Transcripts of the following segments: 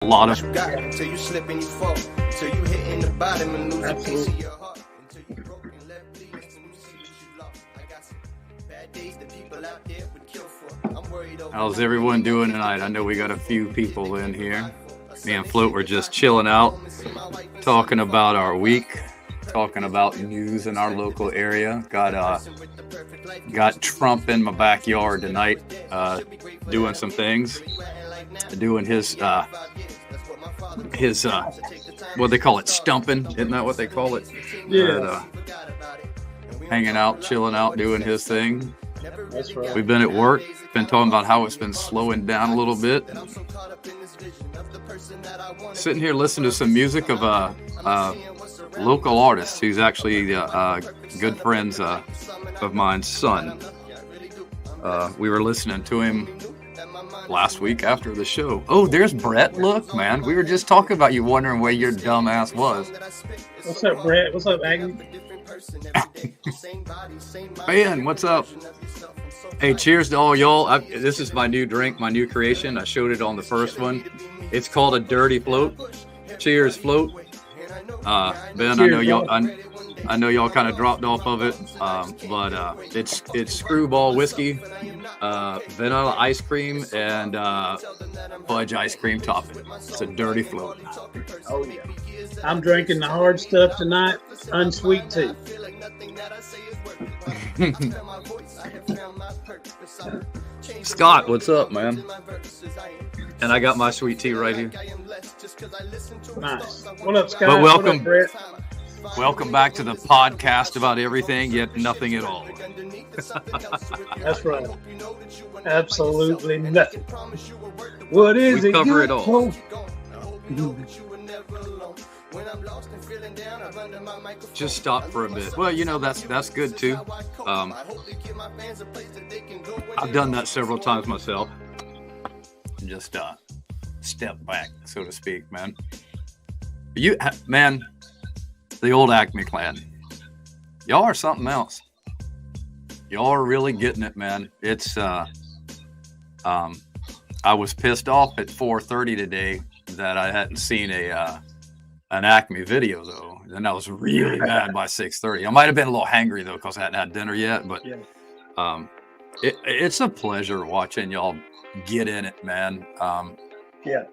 a lot of. Until you slip and you fall, until you hit in the bottom and lose a piece of your heart, until you broke and left bleeding, until you see what you lost. I got some bad days that people out there would kill for. I'm worried over. How's everyone doing tonight? I know we got a few people in here. Me and Float were just chilling out, talking about our week, talking about news in our local area. Got Trump in my backyard tonight, doing some things, doing his what they call it, stumping. Isn't that what they call it? Yeah. Hanging out, chilling out, doing his thing. That's right. We've been at work, been talking about how it's been slowing down a little bit. Sitting here listening to some music of a local artist who's actually good friends of mine's son. We were listening to him last week after the show. Oh, there's Brett. Look, man, we were just talking about you wondering where your dumb ass was. What's up, Brett? What's up, Aggie? Man, what's up? Hey, cheers to all y'all. This is my new drink, my new creation. I showed it on the first one. It's called a Dirty Float. Cheers, Float. Ben, Cheers, I know y'all kind of dropped off of it, but it's Screwball whiskey, vanilla ice cream, and fudge ice cream topping. It's a Dirty Float. Oh yeah. I'm drinking the hard stuff tonight, unsweet tea. Scott, what's up, man? And I got my sweet tea right here. Nice. What up, Scott? But welcome. What up, Brett? Welcome back to the podcast about everything, yet nothing at all. That's right. Absolutely nothing. What is We it? cover it all. Just stop for a bit. Well, that's good too. I've done that several times myself. Just step back, so to speak, man. Man, the old Acme clan. Y'all are something else. Y'all are really getting it, man. It's I was pissed off at 4:30 today that I hadn't seen an Acme video though. Then I was really mad by 6:30. I might have been a little hangry though because I hadn't had dinner yet. But Yeah. it's a pleasure watching y'all get in it, man. Yeah.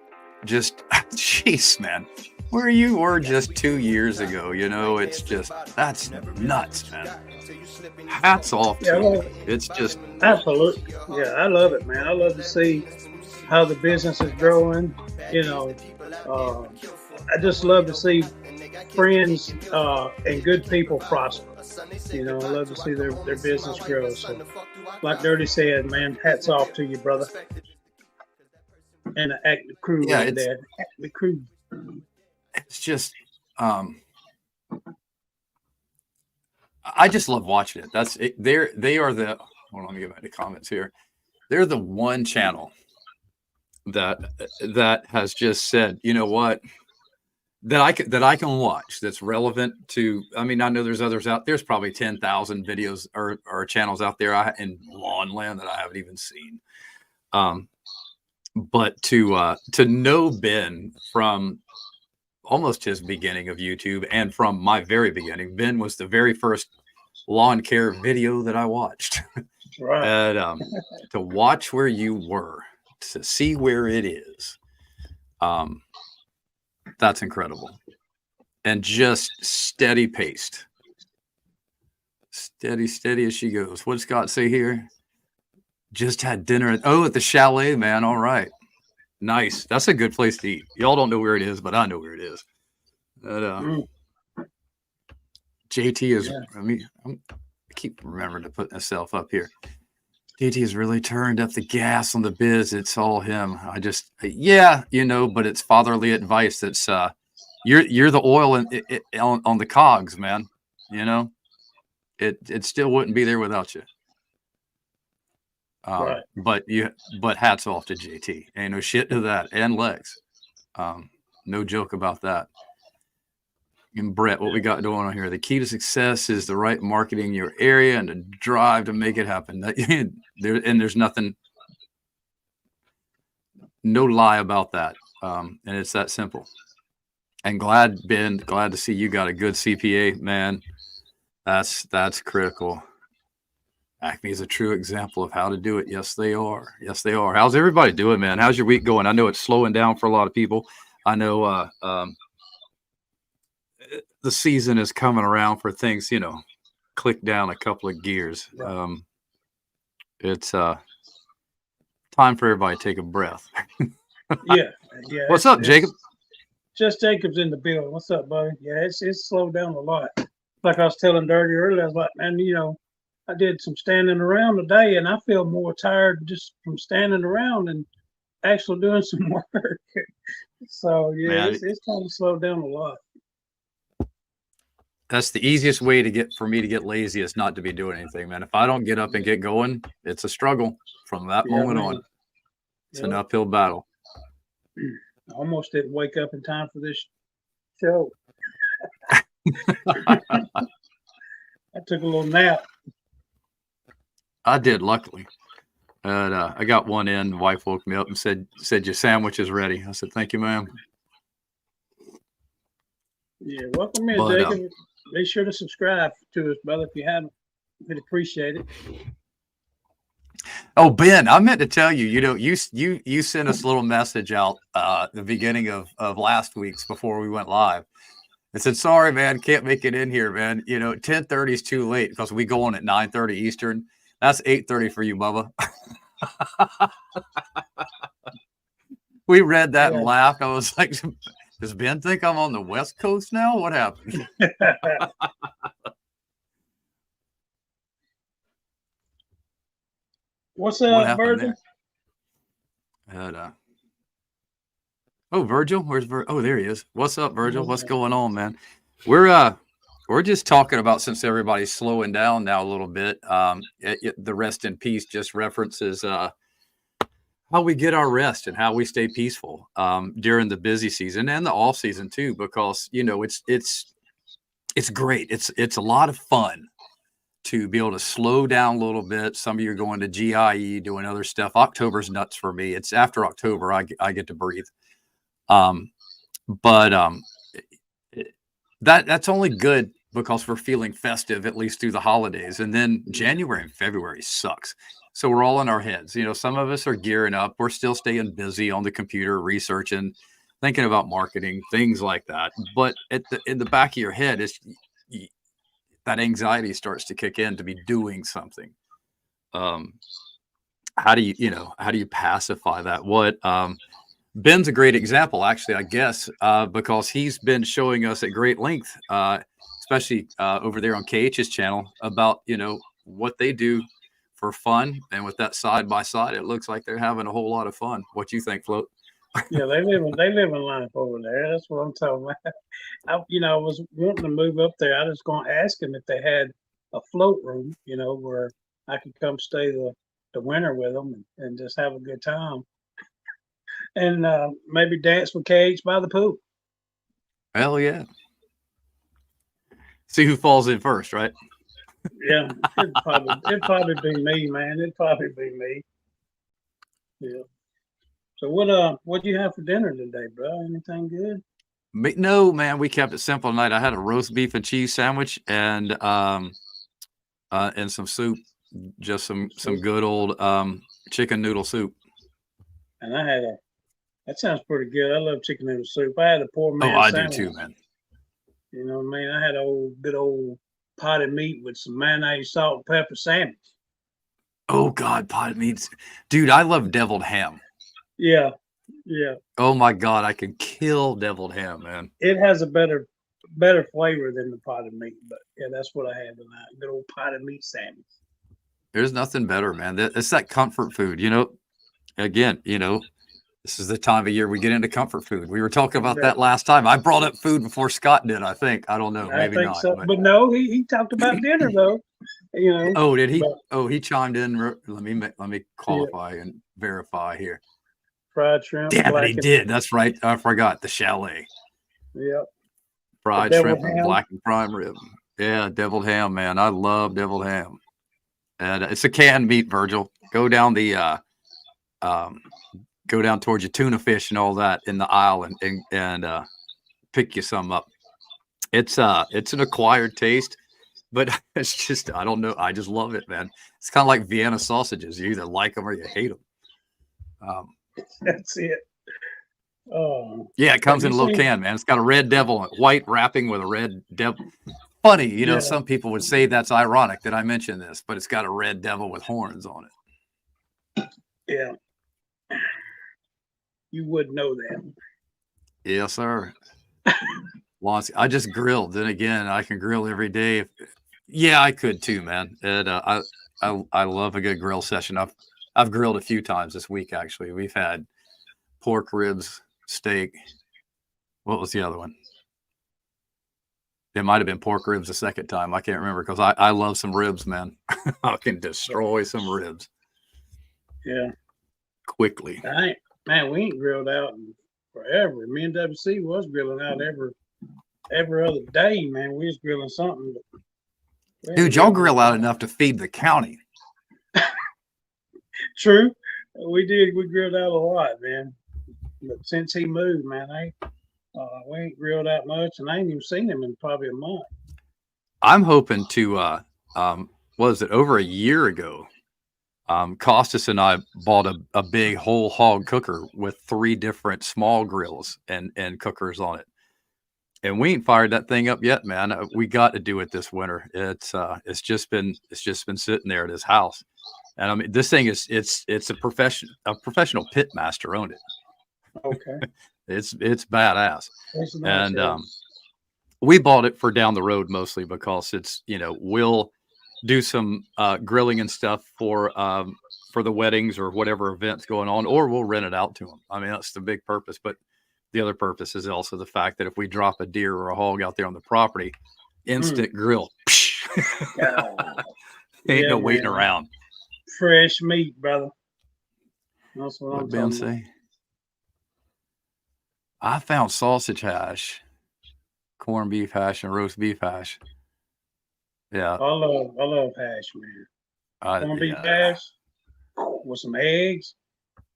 Just jeez, man. Where you were just 2 years ago, it's just that's nuts, man. Hats off to you. It's just Absolutely. Yeah, I love it, man. I love to see how the business is growing. I just love to see friends and good people prosper. I love to see their business grow. So, like Dirty said, man, hats off to you, brother. And the Acme crew right there. Acme crew. It's just I just love watching it. That's it. They are the hold on, let me get back to comments here. They're the one channel that has just said, you know what, that I can watch that's relevant to. I mean, I know there's others out there's probably 10,000 videos or channels out there in lawn land that I haven't even seen. But to know Ben from almost his beginning of YouTube and from my very beginning, Ben was the very first lawn care video that I watched. Right. And to watch where you were, to see where it is, that's incredible. And just steady paced. Steady as she goes. What does Scott say here? Just had dinner at the chalet, man. All right. Nice. That's a good place to eat. Y'all don't know where it is, but I know where it is. But, JT is, I keep remembering to put myself up here. JT has really turned up the gas on the biz. It's all him. But it's fatherly advice. That's you're the oil on the cogs, man. It still wouldn't be there without you. Right. But hats off to JT. Ain't no shit to that. And Lex. No joke about that. And Brett, what we got going on here? The key to success is the right marketing in your area and the drive to make it happen. There's nothing, no lie about that. And it's that simple. And glad to see you got a good CPA, man. That's critical. Acme is a true example of how to do it. Yes, they are. Yes, they are. How's everybody doing, man? How's your week going? I know it's slowing down for a lot of people. I know the season is coming around for things, click down a couple of gears. It's time for everybody to take a breath. Yeah. What's up, Jacob? Just Jacob's in the building. What's up, buddy? Yeah, it's slowed down a lot. Like I was telling Dirty earlier, I was like, man, I did some standing around today, and I feel more tired just from standing around and actually doing some work. So yeah, it's kind of slowed down a lot. That's the easiest way for me to get lazy is not to be doing anything, man. If I don't get up and get going, it's a struggle from that moment on. It's an uphill battle. I almost didn't wake up in time for this show. I took a little nap. I did, luckily. I got one in. The wife woke me up and said your sandwich is ready. I said, thank you, ma'am. Yeah, welcome in, Jacob. Be sure to subscribe to us, brother, if you haven't. We'd appreciate it. Oh, Ben, I meant to tell you, you sent us a little message out the beginning of last week's before we went live. I said, sorry, man, can't make it in here, man. 10:30 is too late because we go on at 9:30 Eastern. That's 8:30 for you, Bubba. We read that and laughed. I was like, does Ben think I'm on the West Coast now? What happened? What's up, Virgil? Virgil, where's Virgil? Oh, there he is. What's up, Virgil? What's going on, man? We're just talking about, since everybody's slowing down now a little bit, the rest in peace just references how we get our rest and how we stay peaceful during the busy season and the off season too, because it's great. It's a lot of fun to be able to slow down a little bit. Some of you are going to GIE, doing other stuff. October's nuts for me. It's after October I get to breathe. That's only good because we're feeling festive, at least through the holidays. And then January and February sucks. So we're all in our heads. Some of us are gearing up. We're still staying busy on the computer, researching, thinking about marketing, things like that. But in the back of your head is that anxiety starts to kick in to be doing something. How do you pacify that? Ben's a great example, actually, I guess, because he's been showing us at great length, especially over there on KH's channel, about what they do for fun. And with that side by side, it looks like they're having a whole lot of fun. What you think, Float? Yeah, they live in life over there. That's what I'm talking about. I was wanting to move up there. I was going to ask them if they had a float room, where I could come stay the winter with them and just have a good time. And maybe dance with KH by the pool. Hell yeah. See who falls in first, right? Yeah, it'd probably be me, man. It'd probably be me. Yeah. So what do you have for dinner today, bro? Anything good? No, man. We kept it simple tonight. I had a roast beef and cheese sandwich and some soup, just some good old chicken noodle soup. And that sounds pretty good. I love chicken noodle soup. I had a poor man. Oh, I sandwich. do too, man. You know what I mean? I had good old potted meat with some mayonnaise, salt, and pepper sandwich. Oh God, potted meats, dude! I love deviled ham. Yeah. Oh my God, I can kill deviled ham, man. It has a better flavor than the potted meat, but yeah, that's what I had tonight. Good old potted meat sandwich. There's nothing better, man. It's that comfort food. Again, this is the time of year we get into comfort food. We were talking about that last time. I brought up food before Scott did, I think. I don't know. Maybe not. So. But no, he talked about dinner, though. Oh, did he? He chimed in. Let me qualify and verify here. Fried shrimp. Damn it, he did. That's right. I forgot the chalet. Yep. Fried shrimp and black and prime rib. Yeah, deviled ham, man. I love deviled ham. And it's a canned meat, Virgil. Go down the go down towards your tuna fish and all that in the aisle and pick you some up. It's an acquired taste, but it's just, I don't know. I just love it, man. It's kind of like Vienna sausages. You either like them or you hate them. That's it. Oh, Yeah, it comes in a little can, man. It's got a red devil, white wrapping with a red devil. Funny, Yeah. some people would say that's ironic that I mentioned this, but it's got a red devil with horns on it. yeah. You would know that. Yes, sir. I just grilled. Then again, I can grill every day. Yeah, I could too, man. And I love a good grill session. I've grilled a few times this week. Actually, we've had pork ribs, steak. What was the other one? It might have been pork ribs the second time. I can't remember because I love some ribs, man. I can destroy some ribs. Yeah. Quickly. Man, we ain't grilled out in forever. Me and WC was grilling out every other day, man. We was grilling something. Dude, y'all grill out enough to feed the county. True. We did. We grilled out a lot, man. But since he moved, man, we ain't grilled out much, and I ain't even seen him in probably a month. I'm hoping to, over a year ago, Costas and I bought a big whole hog cooker with 3 different small grills and cookers on it. And we ain't fired that thing up yet, man. We got to do it this winter. It's just been sitting there at his house. And I mean, this thing it's a professional pit master owned it. Okay. It's badass. That's nice, And we bought it for down the road mostly because it's, we'll do some grilling and stuff for the weddings or whatever events going on, or we'll rent it out to them. I mean, that's the big purpose. But the other purpose is also the fact that if we drop a deer or a hog out there on the property, instant grill. Ain't no waiting around. Fresh meat, brother. That's what I'm Ben talking about. say? I found sausage hash, corned beef hash, and roast beef hash. Yeah. I love hash, man. Corned beef hash with some eggs.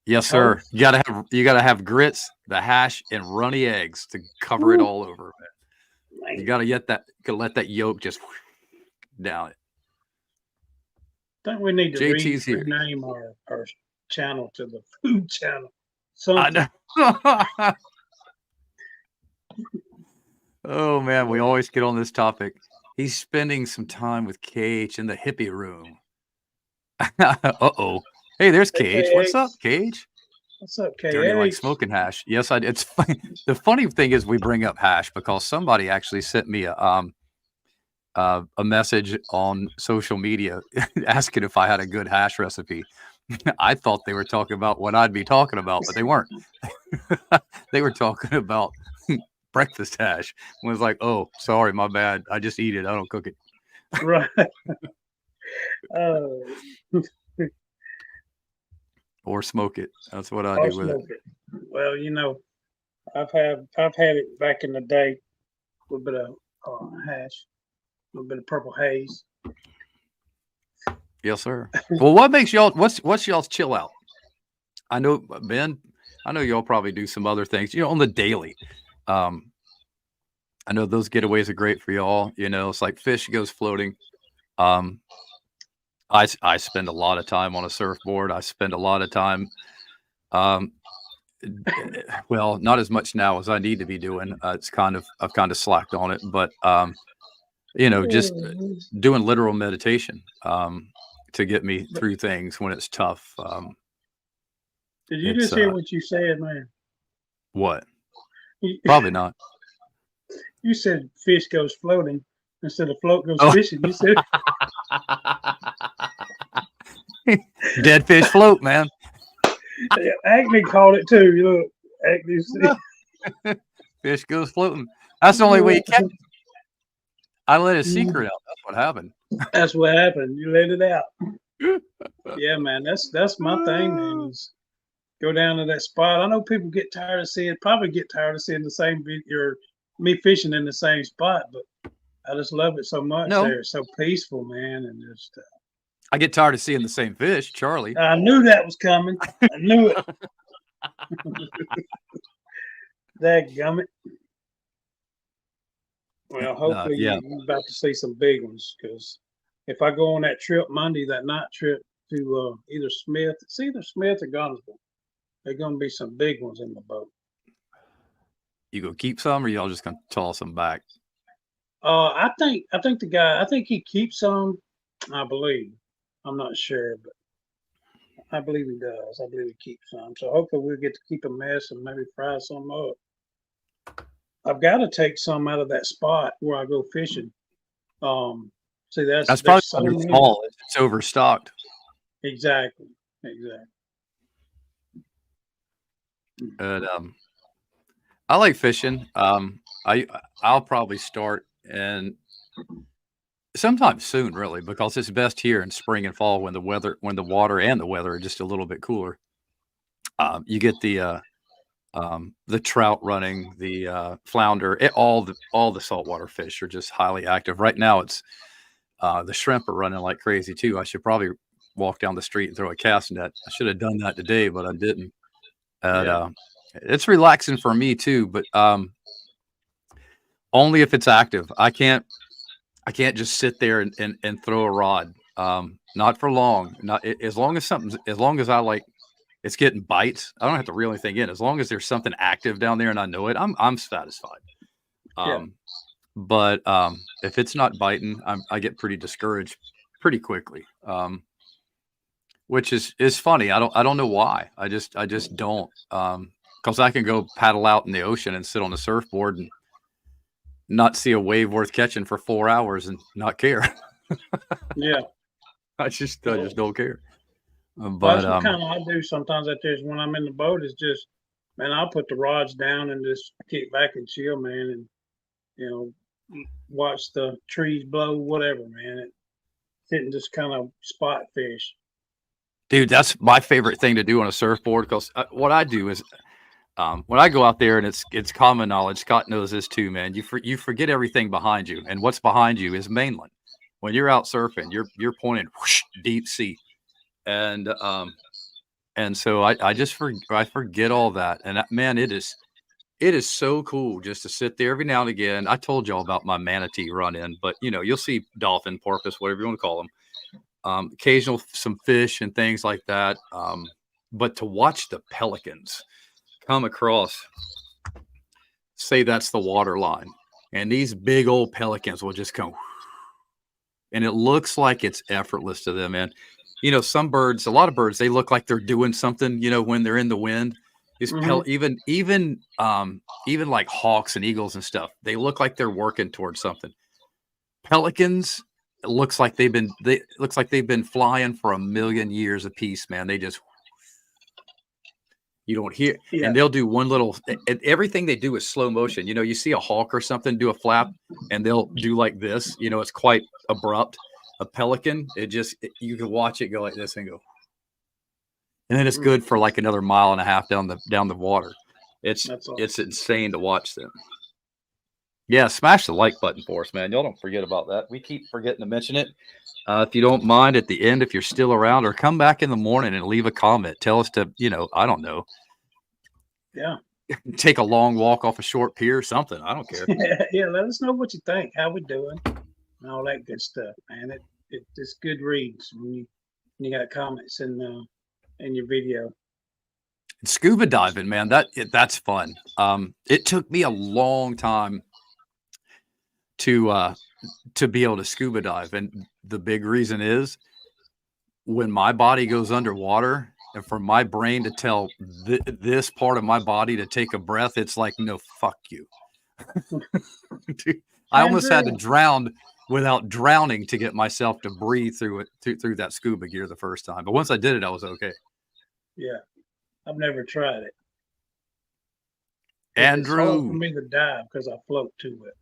Yes, sir. You gotta have grits, the hash, and runny eggs to cover it all over. Man. You gotta let that yolk just down it. I think we need to JT's rename our channel to the food channel. I know. Oh man, we always get on this topic. He's spending some time with KH in the hippie room. Uh-oh. Hey, there's KH. What's up, KH? What's up, KH? Dirty like smoking hash. Yes, it's funny. The funny thing is we bring up hash because somebody actually sent me a message on social media asking if I had a good hash recipe. I thought they were talking about what I'd be talking about, but they weren't. They were talking about breakfast hash. I was like, oh, sorry, my bad. I just eat it. I don't cook it. Right. Or smoke it. That's what I do with it. Well, I've had it back in the day. A little bit of hash, a little bit of purple haze. Yes, sir. Well, what makes y'all? What's y'all's chill out? I know, Ben. I know y'all probably do some other things. On the daily. I know those getaways are great for y'all. It's like fish goes floating. I spend a lot of time on a surfboard. I spend a lot of time, well, not as much now as I need to be doing. I've kind of slacked on it, but just doing literal meditation to get me through things when it's tough. Did you just hear what you said, man? What? Probably not. You said fish goes floating instead of float goes fishing. You said dead fish float, man. Acme called it too. Look, Acme fish goes floating. That's the only way you catch it. I let a secret out. That's what happened. That's what happened. You let it out. Yeah, man. That's my thing, man. Is go down to that spot. I know people get tired of seeing the same video or me fishing in the same spot, but I just love it so much. No. There, it's so peaceful, man, and just. I get tired of seeing the same fish, Charlie. I knew that was coming. I knew it. Dadgummit. Well, hopefully Yeah. you're about to see some big ones, because if I go on that trip Monday, that night trip to it's either Smith or Gunnersville, there's going to be some big ones in the boat. You go keep some, or y'all just gonna toss them back? I think the guy, I think he keeps some. I believe. I'm not sure, but I believe he does. I believe he keeps some. So hopefully we'll get to keep a mess and maybe fry some up. I've got to take some out of that spot where I go fishing. See, That's there's probably so why they're many. small. It's overstocked. Exactly. But I like fishing. I'll probably start and sometime soon, really, because it's best here in spring and fall when the water and the weather are just a little bit cooler. You get the trout running, the flounder, all the saltwater fish are just highly active. Right now, it's the shrimp are running like crazy too. I should probably walk down the street and throw a cast net. I should have done that today, but I didn't. And Yeah. it's relaxing for me too, but only if it's active. I can't just sit there and throw a rod. Not for long. Not as long as I like it's getting bites. I don't have to reel anything in. As long as there's something active down there and I know it, I'm satisfied. Yeah. But if it's not biting, I get pretty discouraged pretty quickly. Which is funny. I don't know why. I just don't. Because I can go paddle out in the ocean and sit on the surfboard and not see a wave worth catching for 4 hours and not care. Yeah. I just don't care. Well, But that's what kind of I do sometimes out there is when I'm in the boat is just, man, I'll put the rods down and just kick back and chill, man, and watch the trees blow, whatever, man. Sit and just kind of spot fish. dude, that's my favorite thing to do on a surfboard. Because what I do is when I go out there, and it's common knowledge, Scott knows this too, man. You forget everything behind you, and what's behind you is mainland. When you're out surfing, you're pointing whoosh, deep sea, and so I forget all that, and man, it is so cool just to sit there every now and again. I told y'all about my manatee run in, but you'll see dolphin, porpoise, whatever you want to call them. Occasional some fish and things like that. But to watch the pelicans come across, say that's the water line, and these big old pelicans will just come, and it looks like it's effortless to them. And some birds, a lot of birds, they look like they're doing something. When they're in the wind, these even like hawks and eagles and stuff, they look like they're working towards something. Pelicans, it looks like they've been flying for 1,000,000 years apiece, man. They just, you don't hear, and they'll do one little, and everything they do is slow motion. You see a hawk or something do a flap, and they'll do like this. It's quite abrupt. A pelican, you can watch it go like this and go, and then it's good for like another 1.5 miles down the water. It's insane to watch them. Yeah, smash the like button for us, man. Y'all don't forget about that. We keep forgetting to mention it. If you don't mind, at the end, if you're still around, or come back in the morning and leave a comment. Tell us to, I don't know. Yeah. Take a long walk off a short pier or something. I don't care. Yeah, let us know what you think, how we doing, and all that good stuff, man. It's good reads when you got comments in your video. Scuba diving, man, that's fun. It took me a long time to be able to scuba dive, and the big reason is when my body goes underwater, and for my brain to tell this part of my body to take a breath, it's like, no, fuck you. Dude, I almost had to drown without drowning to get myself to breathe through that scuba gear the first time, but once I did it, I was okay. Yeah, I've never tried it. Andrew, it's hard for me to dive because I float too well.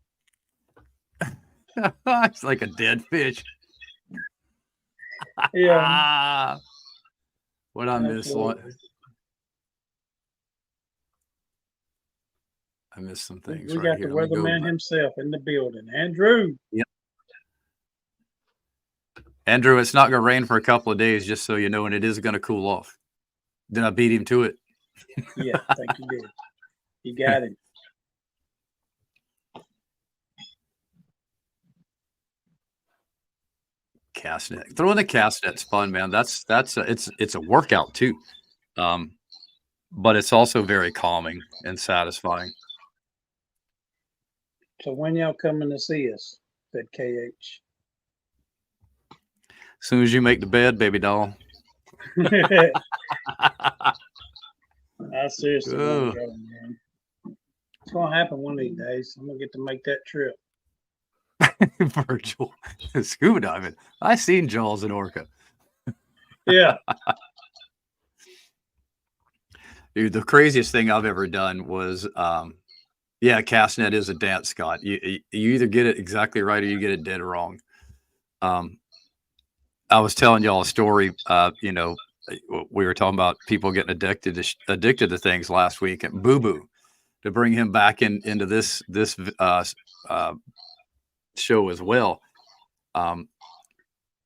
It's like a dead fish. Yeah. What I missed one. I missed some things. We got the weatherman himself in the building. Andrew. Yep. Andrew, it's not going to rain for a couple of days, just so you know, and it is going to cool off. Then I beat him to it. Yeah, I think you did. You got him. Cast net. Throwing the cast net's fun, man. It's a workout too. But it's also very calming and satisfying. So when y'all coming to see us? Said KH. As soon as you make the bed, baby doll. I seriously Ugh. want to go, man. It's gonna happen one of these days. I'm gonna get to make that trip. Virtual scuba diving. I seen Jaws and Orca. Yeah. Dude, the craziest thing I've ever done was, yeah, cast net is a dance, Scott. You either get it exactly right or you get it dead wrong. I was telling y'all a story. We were talking about people getting addicted to things last week, and Boo Boo, to bring him back into this show as well.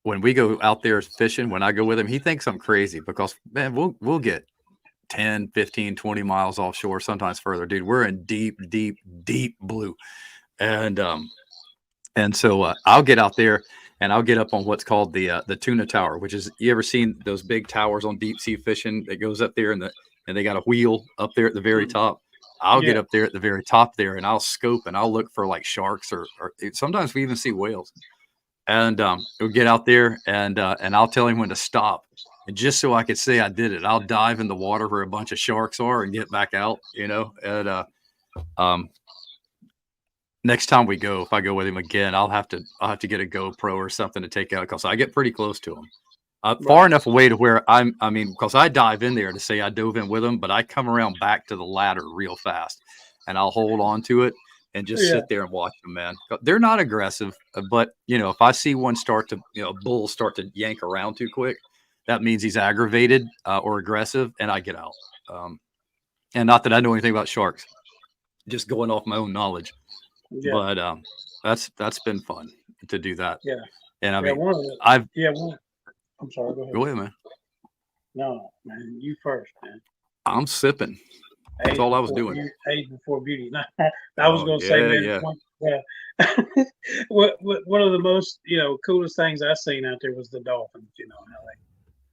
When we go out there fishing, when I go with him, he thinks I'm crazy because, man, we'll get 10, 15, 20 miles offshore, sometimes further. Dude, we're in deep, deep, deep blue. And so I'll get out there and I'll get up on what's called the tuna tower, which is, you ever seen those big towers on deep sea fishing that goes up there and they got a wheel up there at the very top? I'll get up there at the very top there and I'll scope and I'll look for like sharks or sometimes we even see whales. And we'll get out there and I'll tell him when to stop. And just so I could say I did it, I'll dive in the water where a bunch of sharks are and get back out, and next time we go, if I go with him again, I'll have to get a GoPro or something to take out because I get pretty close to him. Far enough away to where because I dive in there to say I dove in with him, but I come around back to the ladder real fast and I'll hold on to it and just sit there and watch them, man. They're not aggressive, but if I see one a bull start to yank around too quick, that means he's aggravated or aggressive, and I get out. And not that I know anything about sharks, just going off my own knowledge. Yeah. But that's been fun to do that. Yeah. And I'm sorry. Go ahead. Go ahead, man. No, man, you first, man. I'm sipping. That's all I was doing. Age before beauty. I was going to say, man, one of the most coolest things I seen out there was the dolphins. How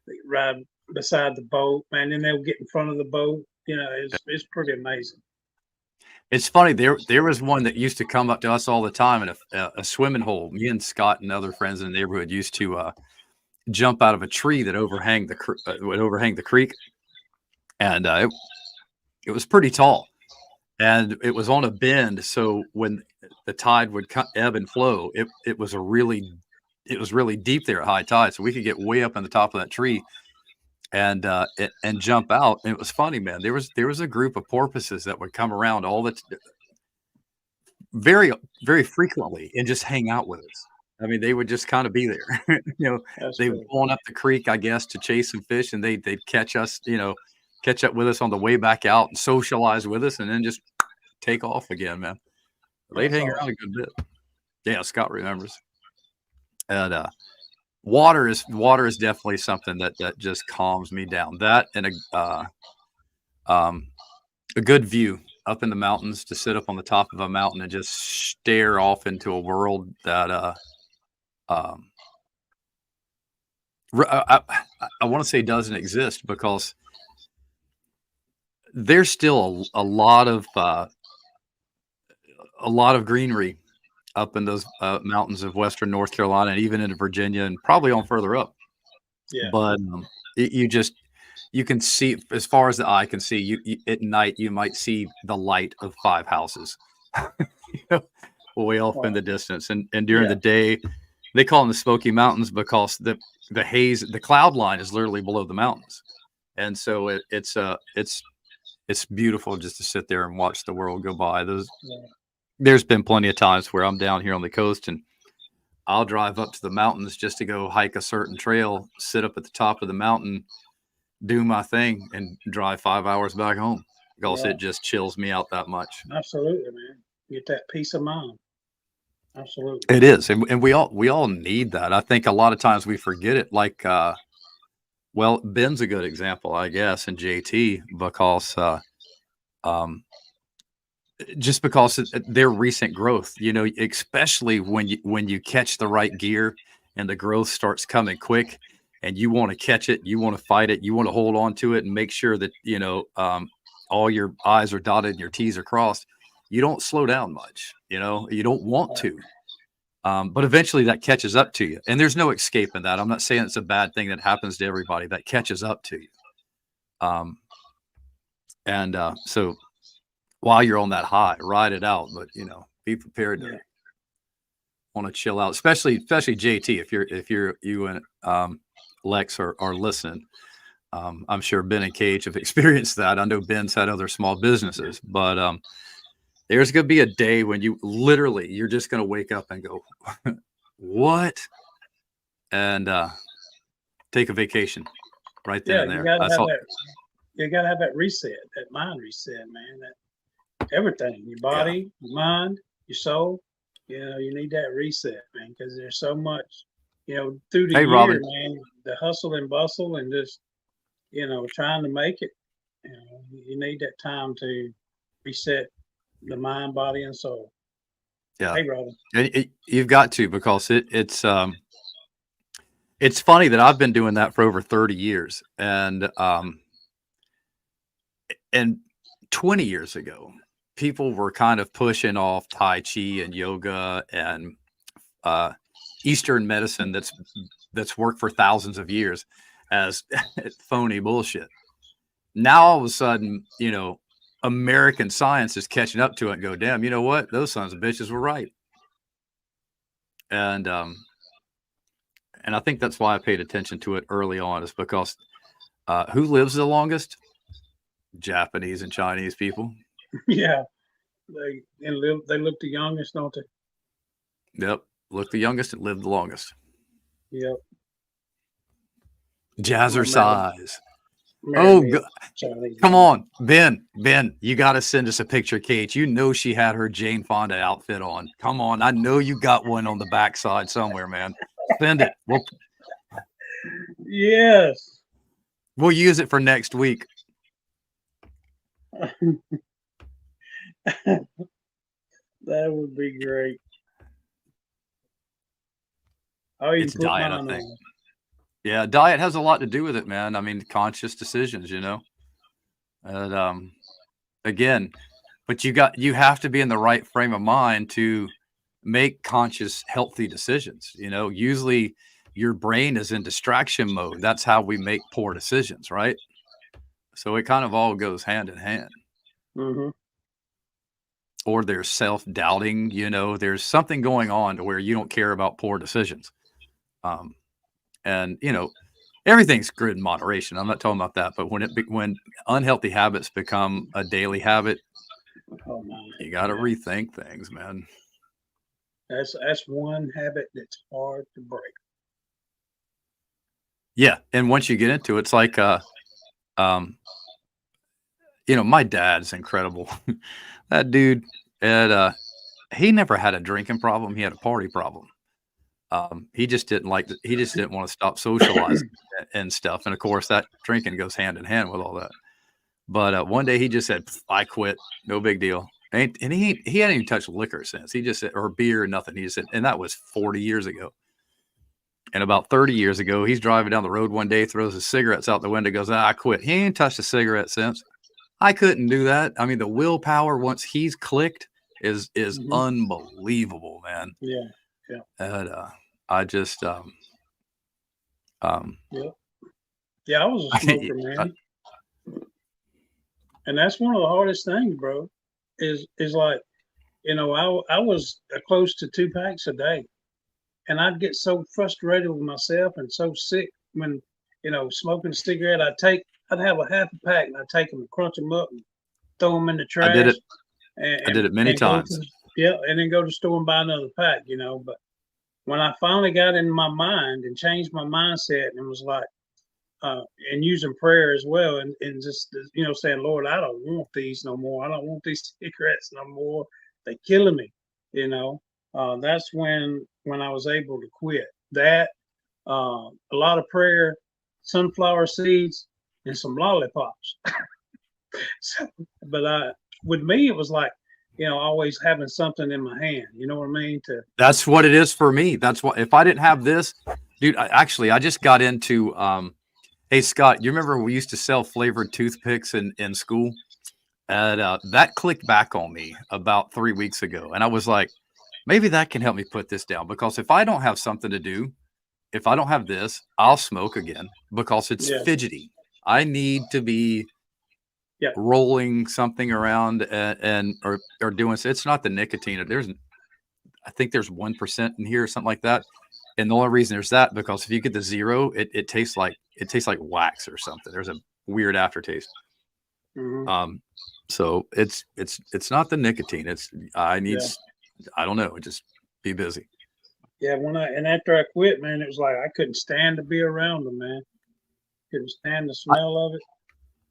they ride beside the boat, man. Then they'll get in front of the boat. It's pretty amazing. It's funny. There was one that used to come up to us all the time in a swimming hole. Me and Scott and other friends in the neighborhood used to jump out of a tree that would overhang the creek, and it was pretty tall, and it was on a bend. So when the tide would ebb and flow, it was really deep there at high tide, so we could get way up on the top of that tree and jump out. And it was funny, man. There was a group of porpoises that would come around very, very frequently and just hang out with us. I mean, they would just kind of be there. They would go on up the creek, I guess, to chase some fish, and they'd catch us, catch up with us on the way back out and socialize with us, and then just take off again, man. They'd hang around a good bit. Yeah, Scott remembers. And water is definitely something that just calms me down. That and a good view up in the mountains, to sit up on the top of a mountain and just stare off into a world that I want to say doesn't exist, because there's still a lot of greenery up in those mountains of Western North Carolina, and even into Virginia, and probably on further up. Yeah. But you can see, as far as the eye can see, you at night, you might see the light of 5 houses way off in the distance. And during the day, they call them the Smoky Mountains because the haze, the cloud line is literally below the mountains. And so it's beautiful just to sit there and watch the world go by. There's been plenty of times where I'm down here on the coast and I'll drive up to the mountains just to go hike a certain trail, sit up at the top of the mountain, do my thing, and drive 5 hours back home, because it just chills me out that much. Absolutely, man. Get that peace of mind. Absolutely. It is. And we all need that. I think a lot of times we forget it. Like Well, Ben's a good example, I guess, and JT, because um, just because their recent growth, especially when you catch the right gear and the growth starts coming quick, and you want to catch it, you want to fight it, you want to hold on to it, and make sure that all your I's are dotted and your T's are crossed. You don't slow down much. You don't want to. But eventually that catches up to you, and there's no escaping that. I'm not saying it's a bad thing that happens to everybody. That catches up to you. So while you're on that high, ride it out, but be prepared to want to chill out, especially JT. If you and Lex are listening, I'm sure Ben and Cage have experienced that. I know Ben's had other small businesses, but there's going to be a day when you're just going to wake up and go, what? And take a vacation right there and there. You got to have that reset, that mind reset, man. That everything, your body, your mind, your soul, you need that reset, man, because there's so much, through the year, Robin, man, the hustle and bustle and just, trying to make it. You need that time to reset the mind, body, and soul. Yeah. Hey, Robin. You've got to, because it's funny that I've been doing that for over 30 years. And 20 years ago, people were kind of pushing off Tai Chi and yoga and Eastern medicine that's worked for thousands of years as phony bullshit. Now all of a sudden, American science is catching up to it and go, damn, you know what? Those sons of bitches were right. And I think that's why I paid attention to it early on, is because who lives the longest? Japanese and Chinese people. Yeah. They look the youngest, don't they? Yep. Look the youngest and live the longest. Yep. Jazzercise. Oh, come on, Ben, you got to send us a picture, Kate. You know she had her Jane Fonda outfit on. Come on, I know you got one on the backside somewhere, man. Send it. Yes. We'll use it for next week. That would be great. Oh, it's diet, I think. Yeah, diet has a lot to do with it, man. I mean, conscious decisions, And again, but you have to be in the right frame of mind to make conscious, healthy decisions. Usually your brain is in distraction mode. That's how we make poor decisions, right? So it kind of all goes hand in hand. Mm-hmm. Or there's self-doubting, there's something going on to where you don't care about poor decisions. And everything's good in moderation. I'm not talking about that, but when unhealthy habits become a daily habit, you got to rethink things, man. That's one habit that's hard to break. Yeah, and once you get into it, it's like my dad's incredible. That dude he never had a drinking problem. He had a party problem. He just didn't want to stop socializing and stuff. And of course that drinking goes hand in hand with all that. But one day he just said, I quit. No big deal. And he hadn't even touched liquor since. He just said, or beer, nothing. He just said, and that was 40 years ago. And about 30 years ago, he's driving down the road one day, throws his cigarettes out the window, goes, I quit. He ain't touched a cigarette since. I couldn't do that. I mean, the willpower once he's clicked is mm-hmm. unbelievable, man. Yeah. Yeah. And I just yeah, I was a smoker, man. And that's one of the hardest things, bro, is like, I was close to 2 packs a day. And I'd get so frustrated with myself and so sick when, smoking a cigarette. I'd have a half a pack and I'd take them and crunch them up and throw them in the trash. I did it many times. And then go to the store and buy another pack, But when I finally got in my mind and changed my mindset and was like, and using prayer as well, and just, saying, Lord, I don't want these no more. I don't want these cigarettes no more. They're killing me, That's when I was able to quit. That, a lot of prayer, sunflower seeds, and some lollipops. So, but with me, it was like, always having something in my hand. You know what I mean? That's what it is for me. That's what, if I didn't have this, dude, I just got into, hey, Scott, you remember we used to sell flavored toothpicks in school? And that clicked back on me about 3 weeks ago. And I was like, maybe that can help me put this down, because if I don't have something to do, if I don't have this, I'll smoke again because it's fidgety. I need to be rolling something around or doing. It's not the nicotine. I think there's 1% in here or something like that. And the only reason there's that, because if you get the zero, it tastes like wax or something. There's a weird aftertaste. Mm-hmm. So it's not the nicotine. I don't know. Just be busy. Yeah. After I quit, man, it was like, I couldn't stand to be around them, man. Couldn't stand the smell of it.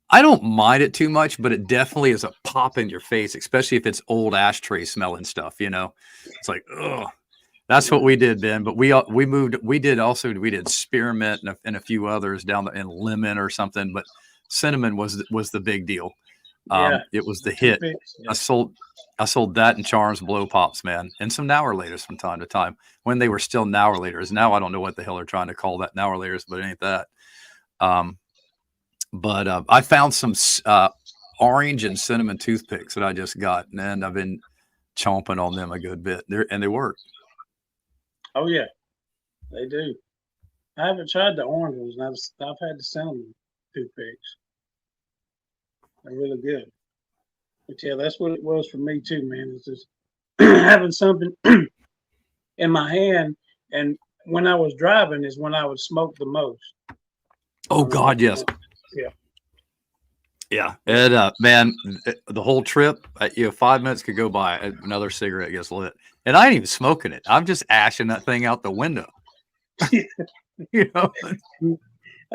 I don't mind it too much, but it definitely is a pop in your face, especially if it's old ashtray smelling stuff, it's like, ugh. That's what we did, Ben. But we did spearmint and a few others down in lemon or something, but cinnamon was the big deal. It was the hit. I sold that in Charms blow pops, man, and some Now-R-Laters from time to time when they were still Now-R-Laters. Now I don't know what the hell they're trying to call that Now-R-Laters, but it ain't that. But I found some orange and cinnamon toothpicks that I just got, and I've been chomping on them a good bit. They work. Oh yeah, they do. I haven't tried the orange ones. I've had the cinnamon toothpicks. They're really good. But yeah, that's what it was for me too, man. It's just having something in my hand, and when I was driving is when I would smoke the most. Oh God, yes. Yeah. And man, the whole trip, 5 minutes could go by, another cigarette gets lit, and I ain't even smoking it. I'm just ashing that thing out the window. I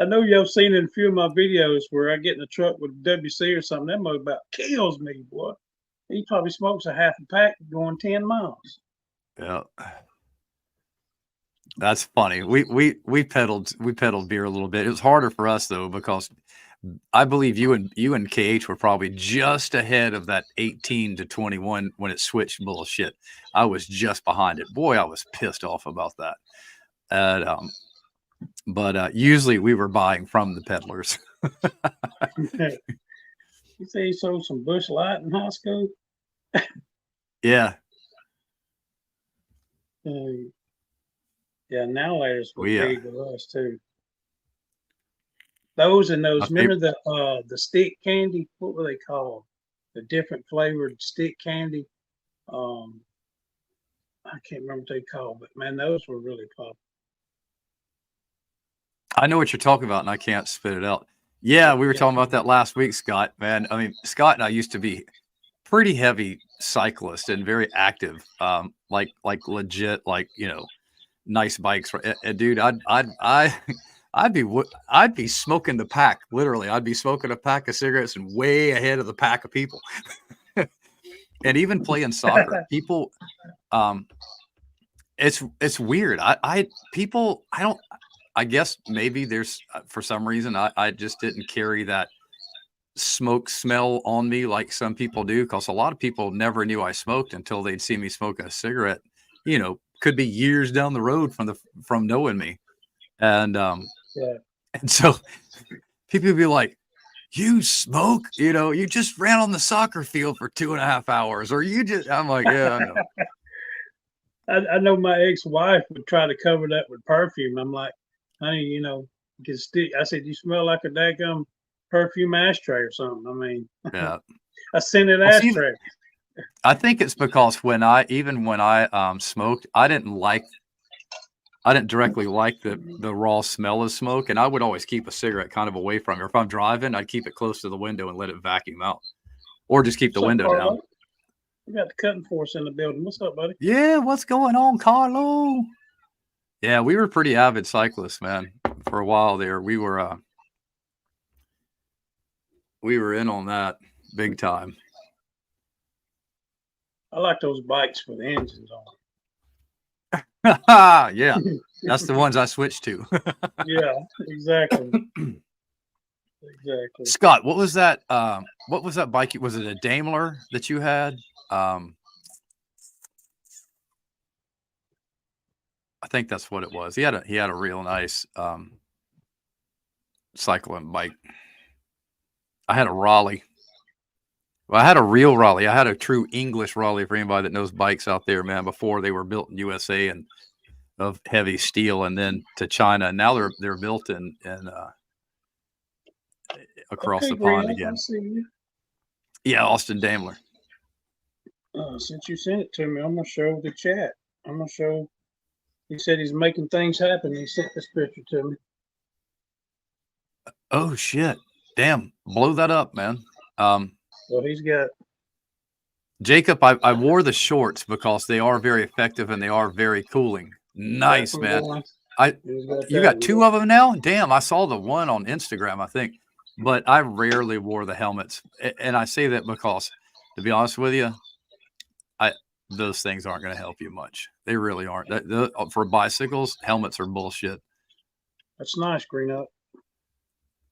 know y'all seen in a few of my videos where I get in the truck with WC or something. That mother about kills me, boy. He probably smokes a half a pack going 10 miles. Yeah. That's funny. We pedaled beer a little bit. It was harder for us though, because I believe you and KH were probably just ahead of that 18 to 21 when it switched bullshit. I was just behind it. Boy, I was pissed off about that. And but usually we were buying from the peddlers. You say you sold some Busch Light in high school? Yeah. Yeah, Now-R-Laters were big with us too. Those and those. Remember the stick candy? What were they called? The different flavored stick candy. I can't remember what they called, but man, those were really popular. I know what you're talking about, and I can't spit it out. Yeah, we were talking about that last week, Scott. Man, I mean, Scott and I used to be pretty heavy cyclists and very active, like legit, nice bikes. Dude, I'd be smoking the pack. Literally, I'd be smoking a pack of cigarettes and way ahead of the pack of people. And even playing soccer, people, it's weird. I guess maybe there's, for some reason, I just didn't carry that smoke smell on me like some people do, because a lot of people never knew I smoked until they'd see me smoking a cigarette. Could be years down the road from knowing me. And and so people would be like, "You smoke? You just ran on the soccer field for 2.5 hours, or you just?" I'm like, "Yeah, I know." I know my ex-wife would try to cover that with perfume. I'm like, "Honey, I said, you smell like a daggum perfume ashtray or something." I mean, yeah, a scented ashtray. I think it's because when I smoked, I didn't directly like the raw smell of smoke, and I would always keep a cigarette kind of away from it. Or if I'm driving, I'd keep it close to the window and let it vacuum out, or just keep the window down. We got the cutting force in the building. What's up, buddy? Yeah, what's going on, Carlo? Yeah, we were pretty avid cyclists, man. For a while there, we were in on that big time. I like those bikes with engines on. Yeah, that's the ones I switched to. Yeah, exactly. Exactly. Scott, what was that? What was that bike? Was it a Daimler that you had? I think that's what it was. He had a real nice cycling bike. I had a Raleigh. Well, I had a real Raleigh. I had a true English Raleigh for anybody that knows bikes out there, man. Before they were built in USA and of heavy steel, and then to China. And now they're built in across the pond Grant, again. I see you. Yeah, Austin Daimler. Since you sent it to me, I'm gonna show the chat. I'm gonna show. He said he's making things happen. He sent this picture to me. Oh shit! Damn, blow that up, man. Well, he's got. Jacob, I wore the shorts because they are very effective and they are very cooling. Nice, man. You got two of them now? Damn, I saw the one on Instagram, I think. But I rarely wore the helmets. And I say that because, to be honest with you, those things aren't going to help you much. They really aren't. For bicycles, helmets are bullshit. That's nice, Green Up.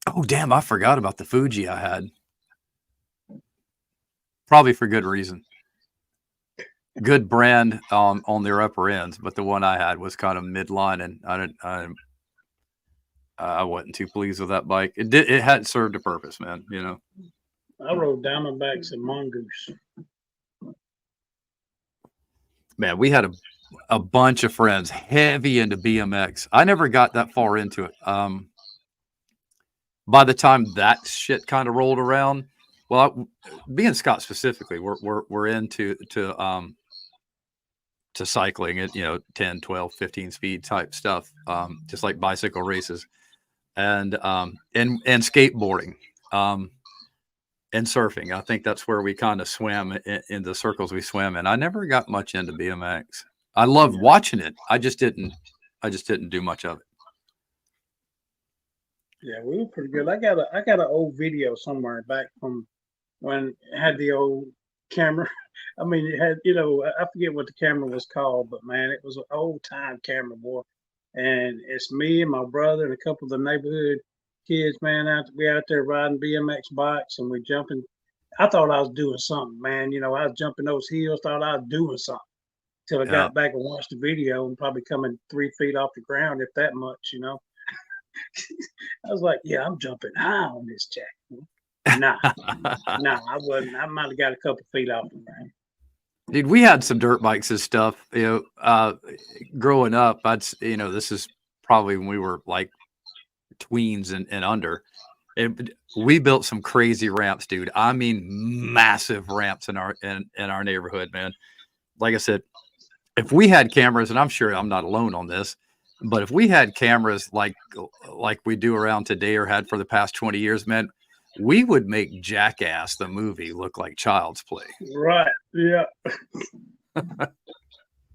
Oh, damn, I forgot about the Fuji I had. Probably for good reason. Good brand on their upper ends, but the one I had was kind of midline, and I wasn't too pleased with that bike. It hadn't served a purpose, man. You know. I rode Diamondbacks and Mongoose. Man, we had a bunch of friends heavy into BMX. I never got that far into it. By the time that shit kind of rolled around, well, me and Scott specifically, we're into cycling at 10, 12, 15 speed type stuff, just like bicycle races, and skateboarding, and surfing. I think that's where we kind of swam in the circles we swam in. I never got much into BMX. I loved watching it. I just didn't do much of it. Yeah, we were pretty good. I got an old video somewhere back from when it had the old camera. I mean, it had, I forget what the camera was called, but man, it was an old time camera, boy. And it's me and my brother and a couple of the neighborhood kids, man. We out there riding BMX bikes and we jumping. I thought I was doing something, man. I was jumping those hills, thought I was doing something. Till I got back and watched the video and probably coming 3 feet off the ground, if that much, I was like, yeah, I'm jumping high on this jack. Nah, I wasn't. I might have got a couple feet off the ground. Dude, we had some dirt bikes and stuff, growing up. This is probably when we were like tweens and under. We built some crazy ramps, dude. I mean, massive ramps in our neighborhood, man. Like I said, if we had cameras, and I'm sure I'm not alone on this, but if we had cameras like we do around today or had for the past 20 years, man, we would make Jackass the movie look like Child's Play. Right. Yeah.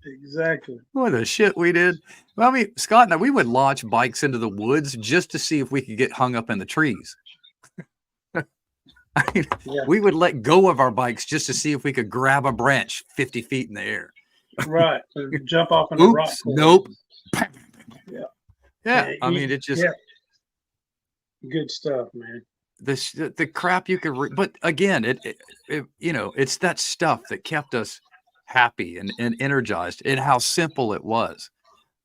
Exactly. What the shit we did. Well, I mean, Scott and I, we would launch bikes into the woods just to see if we could get hung up in the trees. We would let go of our bikes just to see if we could grab a branch 50 feet in the air. Right. Jump off in the rock. Nope. Yeah. Yeah. I mean, it just. Yeah. Good stuff, man. The crap you could, but again, it's that stuff that kept us happy and energized, and how simple it was,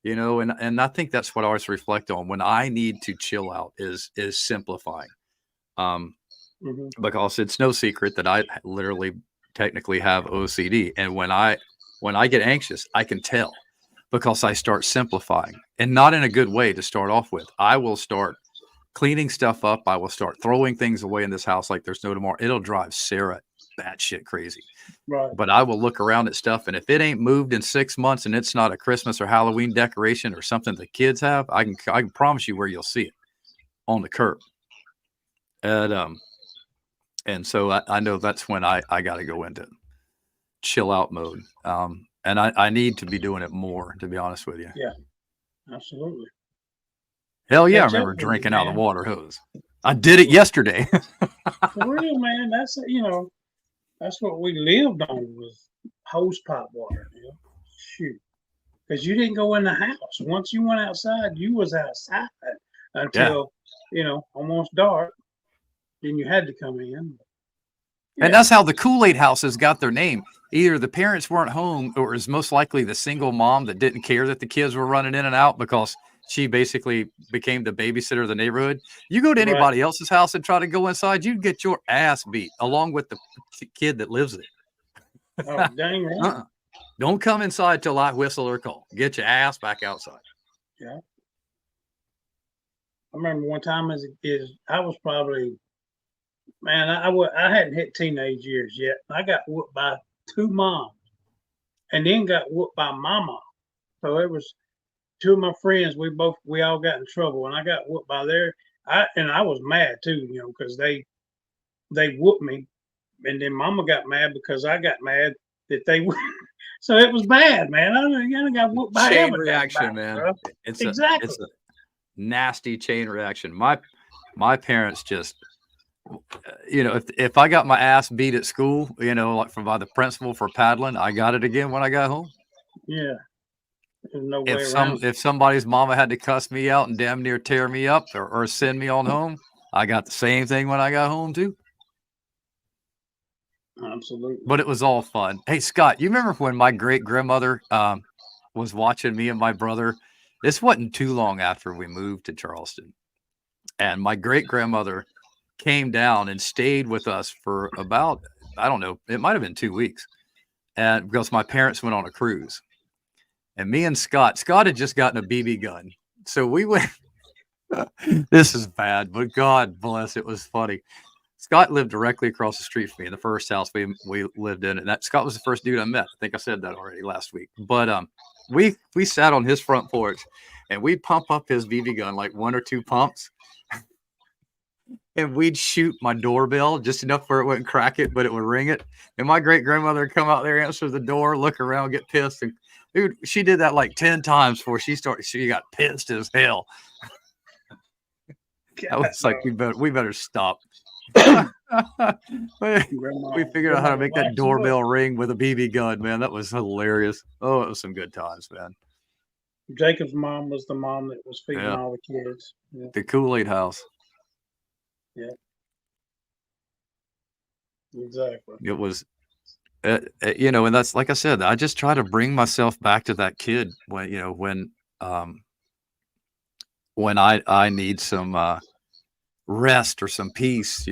and I think that's what I always reflect on when I need to chill out is simplifying. Because it's no secret that I literally technically have OCD, and when I get anxious, I can tell because I start simplifying, and not in a good way to start off with. I will start cleaning stuff up. I will start throwing things away in this house like there's no tomorrow. It'll drive Sarah batshit crazy. Right. But I will look around at stuff, and if it ain't moved in 6 months and it's not a Christmas or Halloween decoration or something the kids have, I can promise you where you'll see it on the curb. And so I know that's when I got to go into chill out mode. And I need to be doing it more, to be honest with you. Yeah, absolutely. Hell yeah, I remember drinking out of the water hose. I did it yesterday. For real, man. That's that's what we lived on was hose pipe water. Shoot, because you didn't go in the house. Once you went outside, you was outside until almost dark. Then you had to come in. Yeah. And that's how the Kool-Aid houses got their name. Either the parents weren't home, or it was most likely the single mom that didn't care that the kids were running in and out because she basically became the babysitter of the neighborhood. You go to anybody else's house and try to go inside, you'd get your ass beat along with the kid that lives there. Oh, dang right. Don't come inside till I whistle or call. Get your ass back outside. Yeah. I remember one time I was probably, man, I hadn't hit teenage years yet. I got whooped by 2 moms and then got whooped by my mom. So it was 2 of my friends. We all got in trouble, and I got whooped by I was mad too, because they whooped me, and then mama got mad because I got mad that they so it was bad, man. I got whooped by chain reaction, man. Bro. It's exactly. It's a nasty chain reaction. My parents just, if I got my ass beat at school, like by the principal for paddling, I got it again when I got home. Yeah. There's no way around. If somebody's mama had to cuss me out and damn near tear me up or send me on home, I got the same thing when I got home too. Absolutely. But it was all fun. Hey, Scott, you remember when my great grandmother was watching me and my brother? This wasn't too long after we moved to Charleston. And my great grandmother came down and stayed with us for about, I don't know, it might have been 2 weeks. And because my parents went on a cruise. And me and Scott had just gotten a BB gun. So we went, this is bad, but God bless, it was funny. Scott lived directly across the street from me in the first house we lived in. And Scott was the first dude I met. I think I said that already last week. But we sat on his front porch and we'd pump up his BB gun, like 1 or 2 pumps. And we'd shoot my doorbell just enough where it wouldn't crack it, but it would ring it. And my great grandmother would come out there, answer the door, look around, get pissed. And dude, she did that like 10 times before she got pissed as hell. I was like, we better stop. We figured out how to make that doorbell ring with a BB gun, man. That was hilarious. Oh, it was some good times, man. Jacob's mom was the mom that was feeding all the kids. Yeah. The Kool-Aid house. Yeah. Exactly. It was, and that's, like I said, I just try to bring myself back to that kid when I need some rest or some peace,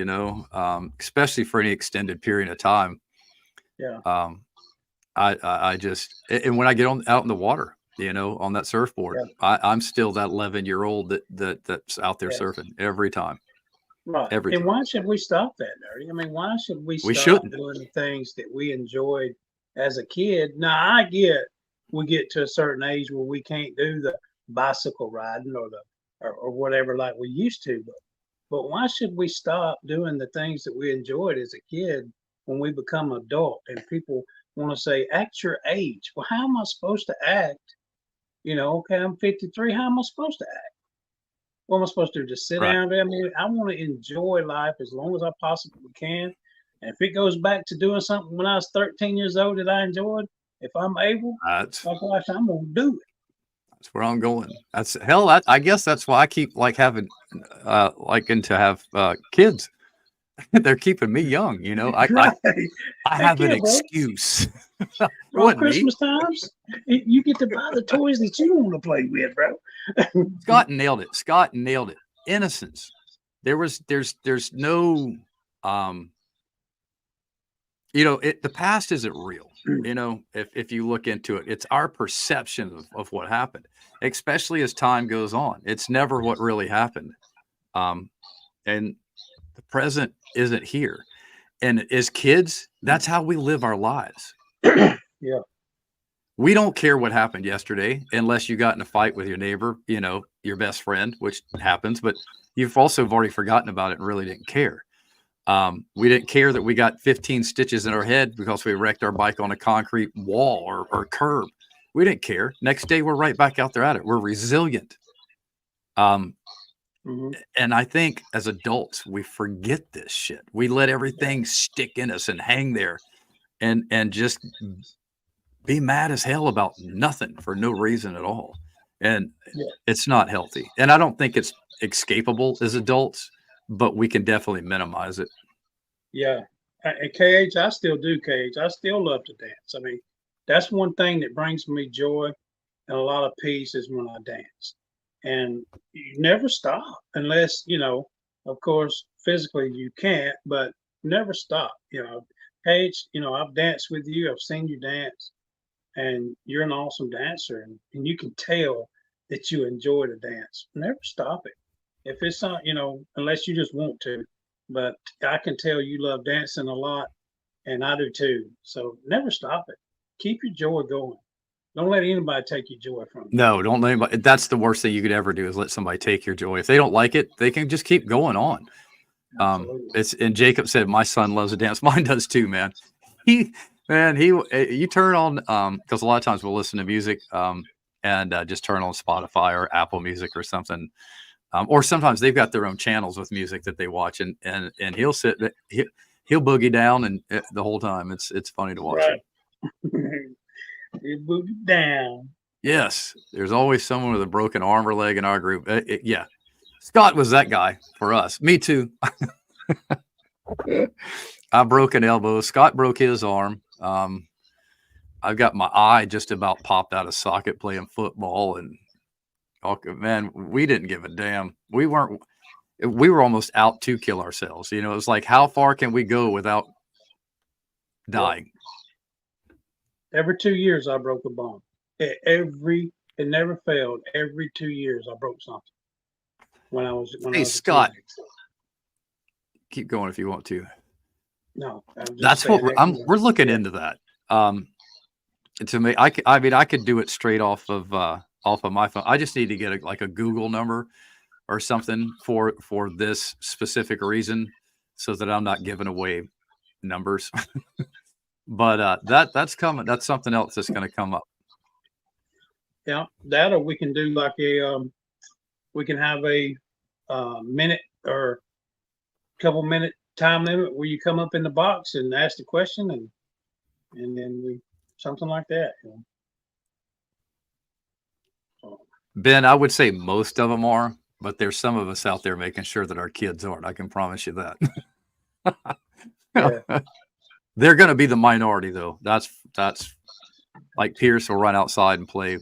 especially for any extended period of time. Yeah. I just, and when I get out in the water, on that surfboard, I'm still that 11-year-old that's out there surfing every time. Right. And why should we stop that, Dirty? I mean, why should we stop doing the things that we enjoyed as a kid? Now, I get we get to a certain age where we can't do the bicycle riding or whatever like we used to, but why should we stop doing the things that we enjoyed as a kid when we become adult and people want to say, act your age? Well, how am I supposed to act? Okay, I'm 53. How am I supposed to act? What am I supposed to do? Just sit down there? I mean, I want to enjoy life as long as I possibly can. And if it goes back to doing something when I was 13 years old that I enjoyed, if I'm able, I'm going to do it. That's where I'm going. That's hell. I guess that's why I keep liking to have kids. They're keeping me young. I have an excuse. Bro, Christmas times, you get to buy the toys that you want to play with, bro. Scott nailed it. Innocence. There's no, the past isn't real. If you look into it, it's our perception of what happened, especially as time goes on. It's never what really happened. And the present isn't here. And as kids, that's how we live our lives. Yeah. We don't care what happened yesterday unless you got in a fight with your neighbor, your best friend, which happens, but you've also already forgotten about it and really didn't care. We didn't care that we got 15 stitches in our head because we wrecked our bike on a concrete wall or curb. We didn't care. Next day, we're right back out there at it. We're resilient. And I think as adults, we forget this shit. We let everything stick in us and hang there and just be mad as hell about nothing for no reason at all. And Yeah. it's not healthy. And I don't think it's escapable as adults, but we can definitely minimize it. Yeah. And KH, I still do, KH. I still love to dance. I mean, that's one thing that brings me joy and a lot of peace is when I dance. And you never stop unless, of course, physically you can't, but never stop. KH, I've danced with you, I've seen you dance, and you're an awesome dancer, and you can tell that you enjoy the dance. Never stop it. If it's not, unless you just want to, but I can tell you love dancing a lot, and I do too. So never stop it. Keep your joy going. Don't let anybody take your joy from you. No, don't let anybody. That's the worst thing you could ever do is let somebody take your joy. If they don't like it, they can just keep going on. And Jacob said, my son loves to dance. Mine does too, man. You turn on, because a lot of times we'll listen to music and just turn on Spotify or Apple Music or something. Or sometimes they've got their own channels with music that they watch, and he'll sit, he'll boogie down and the whole time. It's funny to watch. Right. It boogie down. Yes, there's always someone with a broken arm or leg in our group. Yeah, Scott was that guy for us. Me too. I broke an elbow. Scott broke his arm. I've got my eye just about popped out of socket playing football, and man, we didn't give a damn. We were almost out to kill ourselves. It was like, how far can we go without dying? Every 2 years I broke a bone. It never failed. Every 2 years I broke something. Hey, Scott, keep going if you want to. No, that's what we're looking into that. To me, I could do it straight off of my phone. I just need to get a Google number or something for this specific reason, so that I'm not giving away numbers. But that's coming. That's something else that's going to come up. Yeah, that, or we can do like we can have a minute or couple minute time limit where you come up in the box and ask the question, and then we something like that. Ben, I would say most of them are, but there's some of us out there making sure that our kids aren't. I can promise you that. Yeah. They're going to be the minority, though. That's like Pierce will run outside and play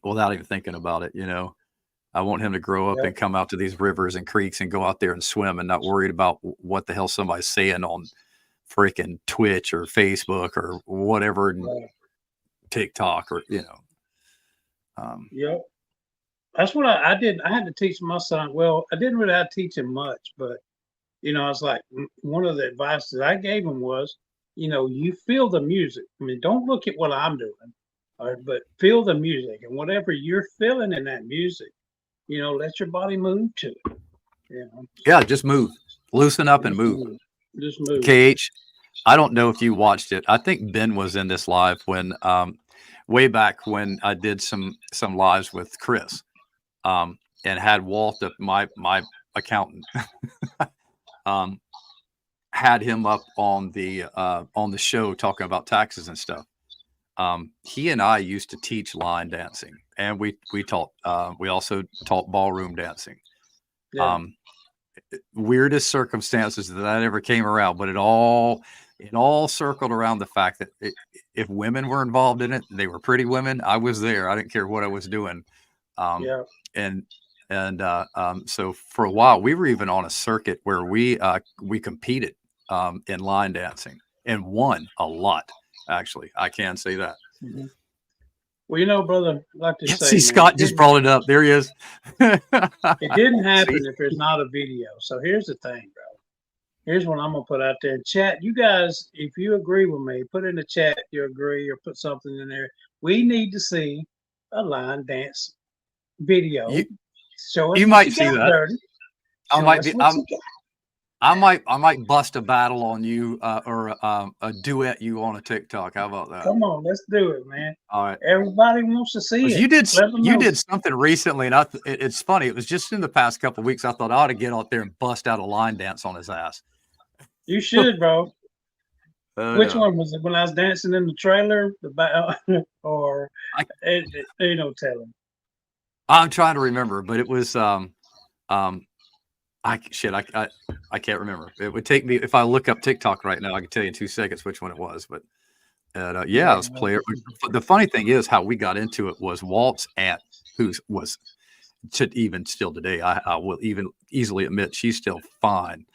without even thinking about it. I want him to grow up and come out to these rivers and creeks and go out there and swim and not worried about what the hell somebody's saying on freaking Twitch or Facebook or whatever, TikTok or Yep. That's what I did. I had to teach my son. Well, I didn't really have to teach him much, but I was like, one of the advices I gave him was, you feel the music. I mean, don't look at what I'm doing, but feel the music, and whatever you're feeling in that music, let your body move to it. Yeah, just move, loosen up and move. Just move. KH, I don't know if you watched it. I think Ben was in this live when, way back when I did some lives with Chris, and had Walt, my accountant, had him up on the show talking about taxes and stuff. He and I used to teach line dancing, and we also taught ballroom dancing. Yeah. Weirdest circumstances that ever came around, but it all circled around the fact that if women were involved in it, they were pretty women. I was there. I didn't care what I was doing. So for a while we were even on a circuit where we competed in line dancing and won a lot. Actually, I can say that. Mm-hmm. Well, brother, I'd like to say, see, Scott just brought it up. There he is. It didn't happen if there's not a video. So here's the thing, bro. Here's what I'm gonna put out there in chat. You guys, if you agree with me, put in the chat you agree, or put something in there. We need to see a line dance video. You might see that. I might bust a battle on you or a duet you on a TikTok. How about that? Come on, let's do it, man. All right. Everybody wants to see it. You did something recently, and it's funny. It was just in the past couple of weeks. I thought I ought to get out there and bust out a line dance on his ass. You should, bro. Which one was it? When I was dancing in the trailer, or I, ain't no telling. I'm trying to remember, but it was I can't remember. It would take me if I look up TikTok right now. I can tell you in 2 seconds which one it was. But yeah, it was player. The funny thing is how we got into it was Walt's aunt, who was even still today. I will even easily admit she's still fine.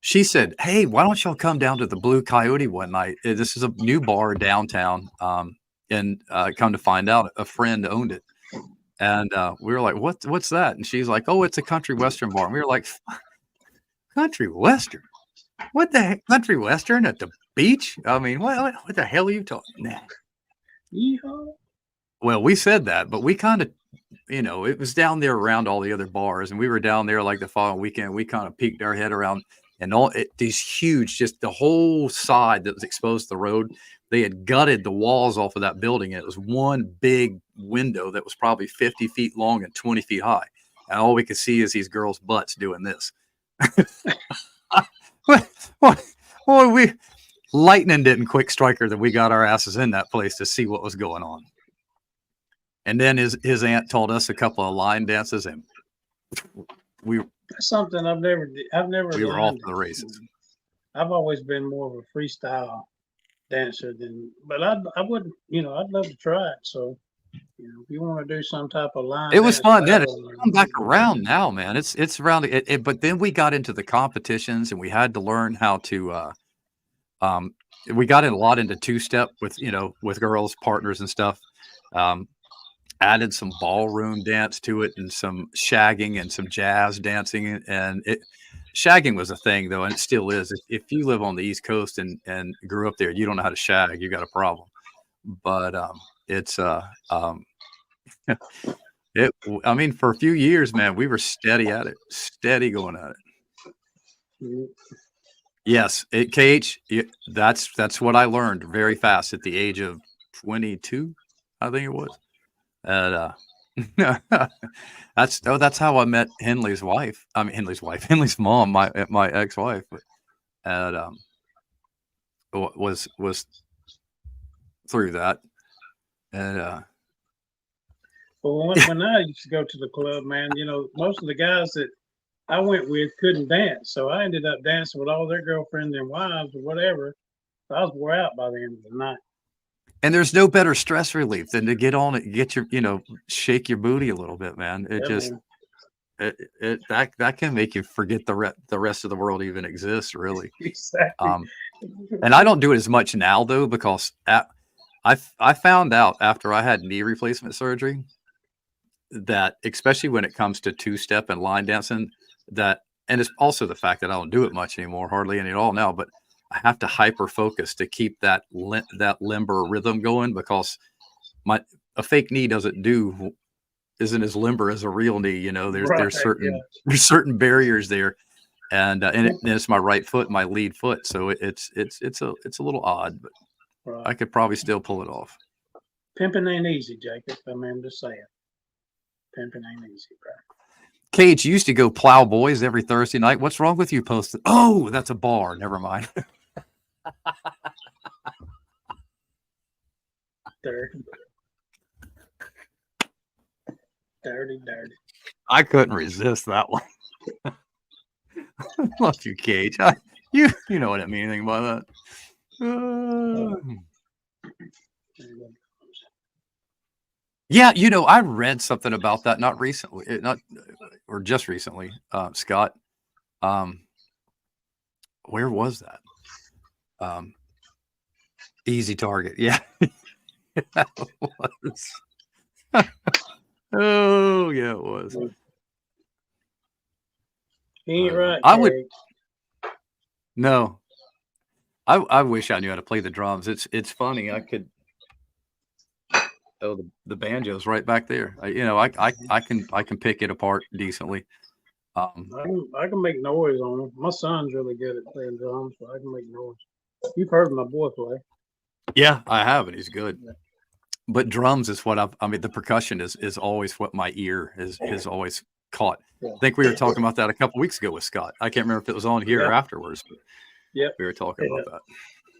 She said, "Hey, why don't y'all come down to the Blue Coyote one night? This is a new bar downtown." And come to find out, a friend owned it. And we were like, what's that? And she's like, oh, it's a country western bar. And we were like, country western? What the heck? Country western at the beach? I mean, what the hell are you talking? Nah. Yeehaw. Well, we said that, but we kind of, it was down there around all the other bars. And we were down there like the following weekend. We kind of peeked our head around and these huge, just the whole side that was exposed to the road. They had gutted the walls off of that building, and it was one big window that was probably 50 feet long and 20 feet high. And all we could see is these girls' butts doing this. Lightning didn't quick strike her that we got our asses in that place to see what was going on. And then his aunt told us a couple of line dances, and that's something I've never. We were off to the races. I've always been more of a freestyle dancer but I wouldn't, I'd love to try it. So, if you want to do some type of line, it was fun. Then it's come back around now, man. It's around it. But then we got into the competitions, and we had to learn how to. We got in a lot into two-step with girls, partners, and stuff. Added some ballroom dance to it, and some shagging and some jazz dancing, and shagging was a thing though, and it still is. If you live on the East Coast and grew up there, you don't know how to shag, you got a problem. But it's I mean, for a few years, man, we were steady at it, steady going at it. Yes, KH, that's what I learned very fast at the age of 22, I think it was. And that's how I met Henley's wife. I mean, Henley's mom, my ex-wife. And was through that. And well, when I used to go to the club, man, most of the guys that I went with couldn't dance, so I ended up dancing with all their girlfriends and wives or whatever. So I was wore out by the end of the night. And there's no better stress relief than to get on it, get your, shake your booty a little bit, man. It just, that can make you forget the rest of the world even exists, really. Exactly. And I don't do it as much now though, because I found out after I had knee replacement surgery that, especially when it comes to two-step and line dancing, and it's also the fact that I don't do it much anymore, hardly any at all now, but I have to hyper focus to keep that limber rhythm going, because a fake knee isn't as limber as a real knee. There's certain barriers there, and it's my right foot, my lead foot, so it's a little odd, but right. I could probably still pull it off. Pimping ain't easy, Jacob. I mean, I'm just saying, pimping ain't easy, bro. Cage used to go plow boys every Thursday night. What's wrong with you posting? Oh, that's a bar. Never mind. Dirty. I couldn't resist that one. Love you, Cage. You know what I mean? Anything about that? Yeah, I read something about that, not recently, or just recently, Scott. Where was that? Easy Target. Yeah. That was. Oh, yeah, it was. He ain't right. I would. No. I wish I knew how to play the drums. It's funny. I could. Oh, the banjo's right back there. I can pick it apart decently. I can make noise on them. My son's really good at playing drums, so I can make noise. You've heard my boy play. Yeah, I have, and he's good. Yeah. But drums is what the percussion is always what my ear has always caught. Yeah. I think we were talking about that a couple weeks ago with Scott. I can't remember if it was on here or afterwards. But Yep. We were talking about that.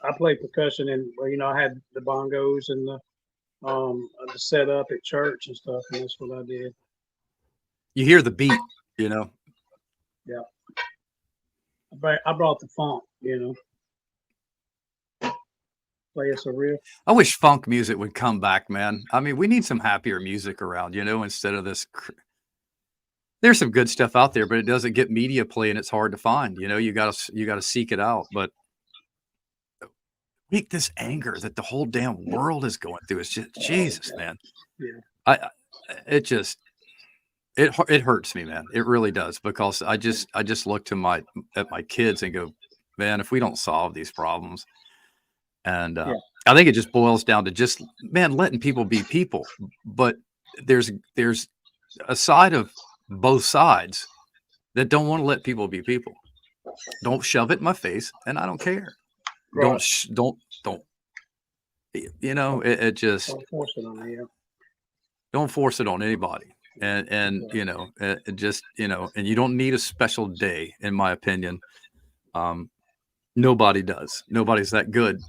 I played percussion, and I had the bongos and the setup at church and stuff, and that's what I did. You hear the beat, you know. Yeah. I brought the funk, play us a real. I wish funk music would come back, man. I mean, we need some happier music around, instead of this. There's some good stuff out there, but it doesn't get media play, and it's hard to find. You gotta seek it out. But this anger that the whole damn world is going through is just Jesus, man. Yeah. It hurts me, man. It really does, because I just look at my kids and go, man, if we don't solve these problems, and I think it just boils down to just, man, letting people be people. But there's a side of both sides that don't want to let people be people. Don't shove it in my face, and I don't care. Right. Don't. It just don't force it on me. Don't force it on anybody, and just and you don't need a special day, in my opinion. Nobody does. Nobody's that good.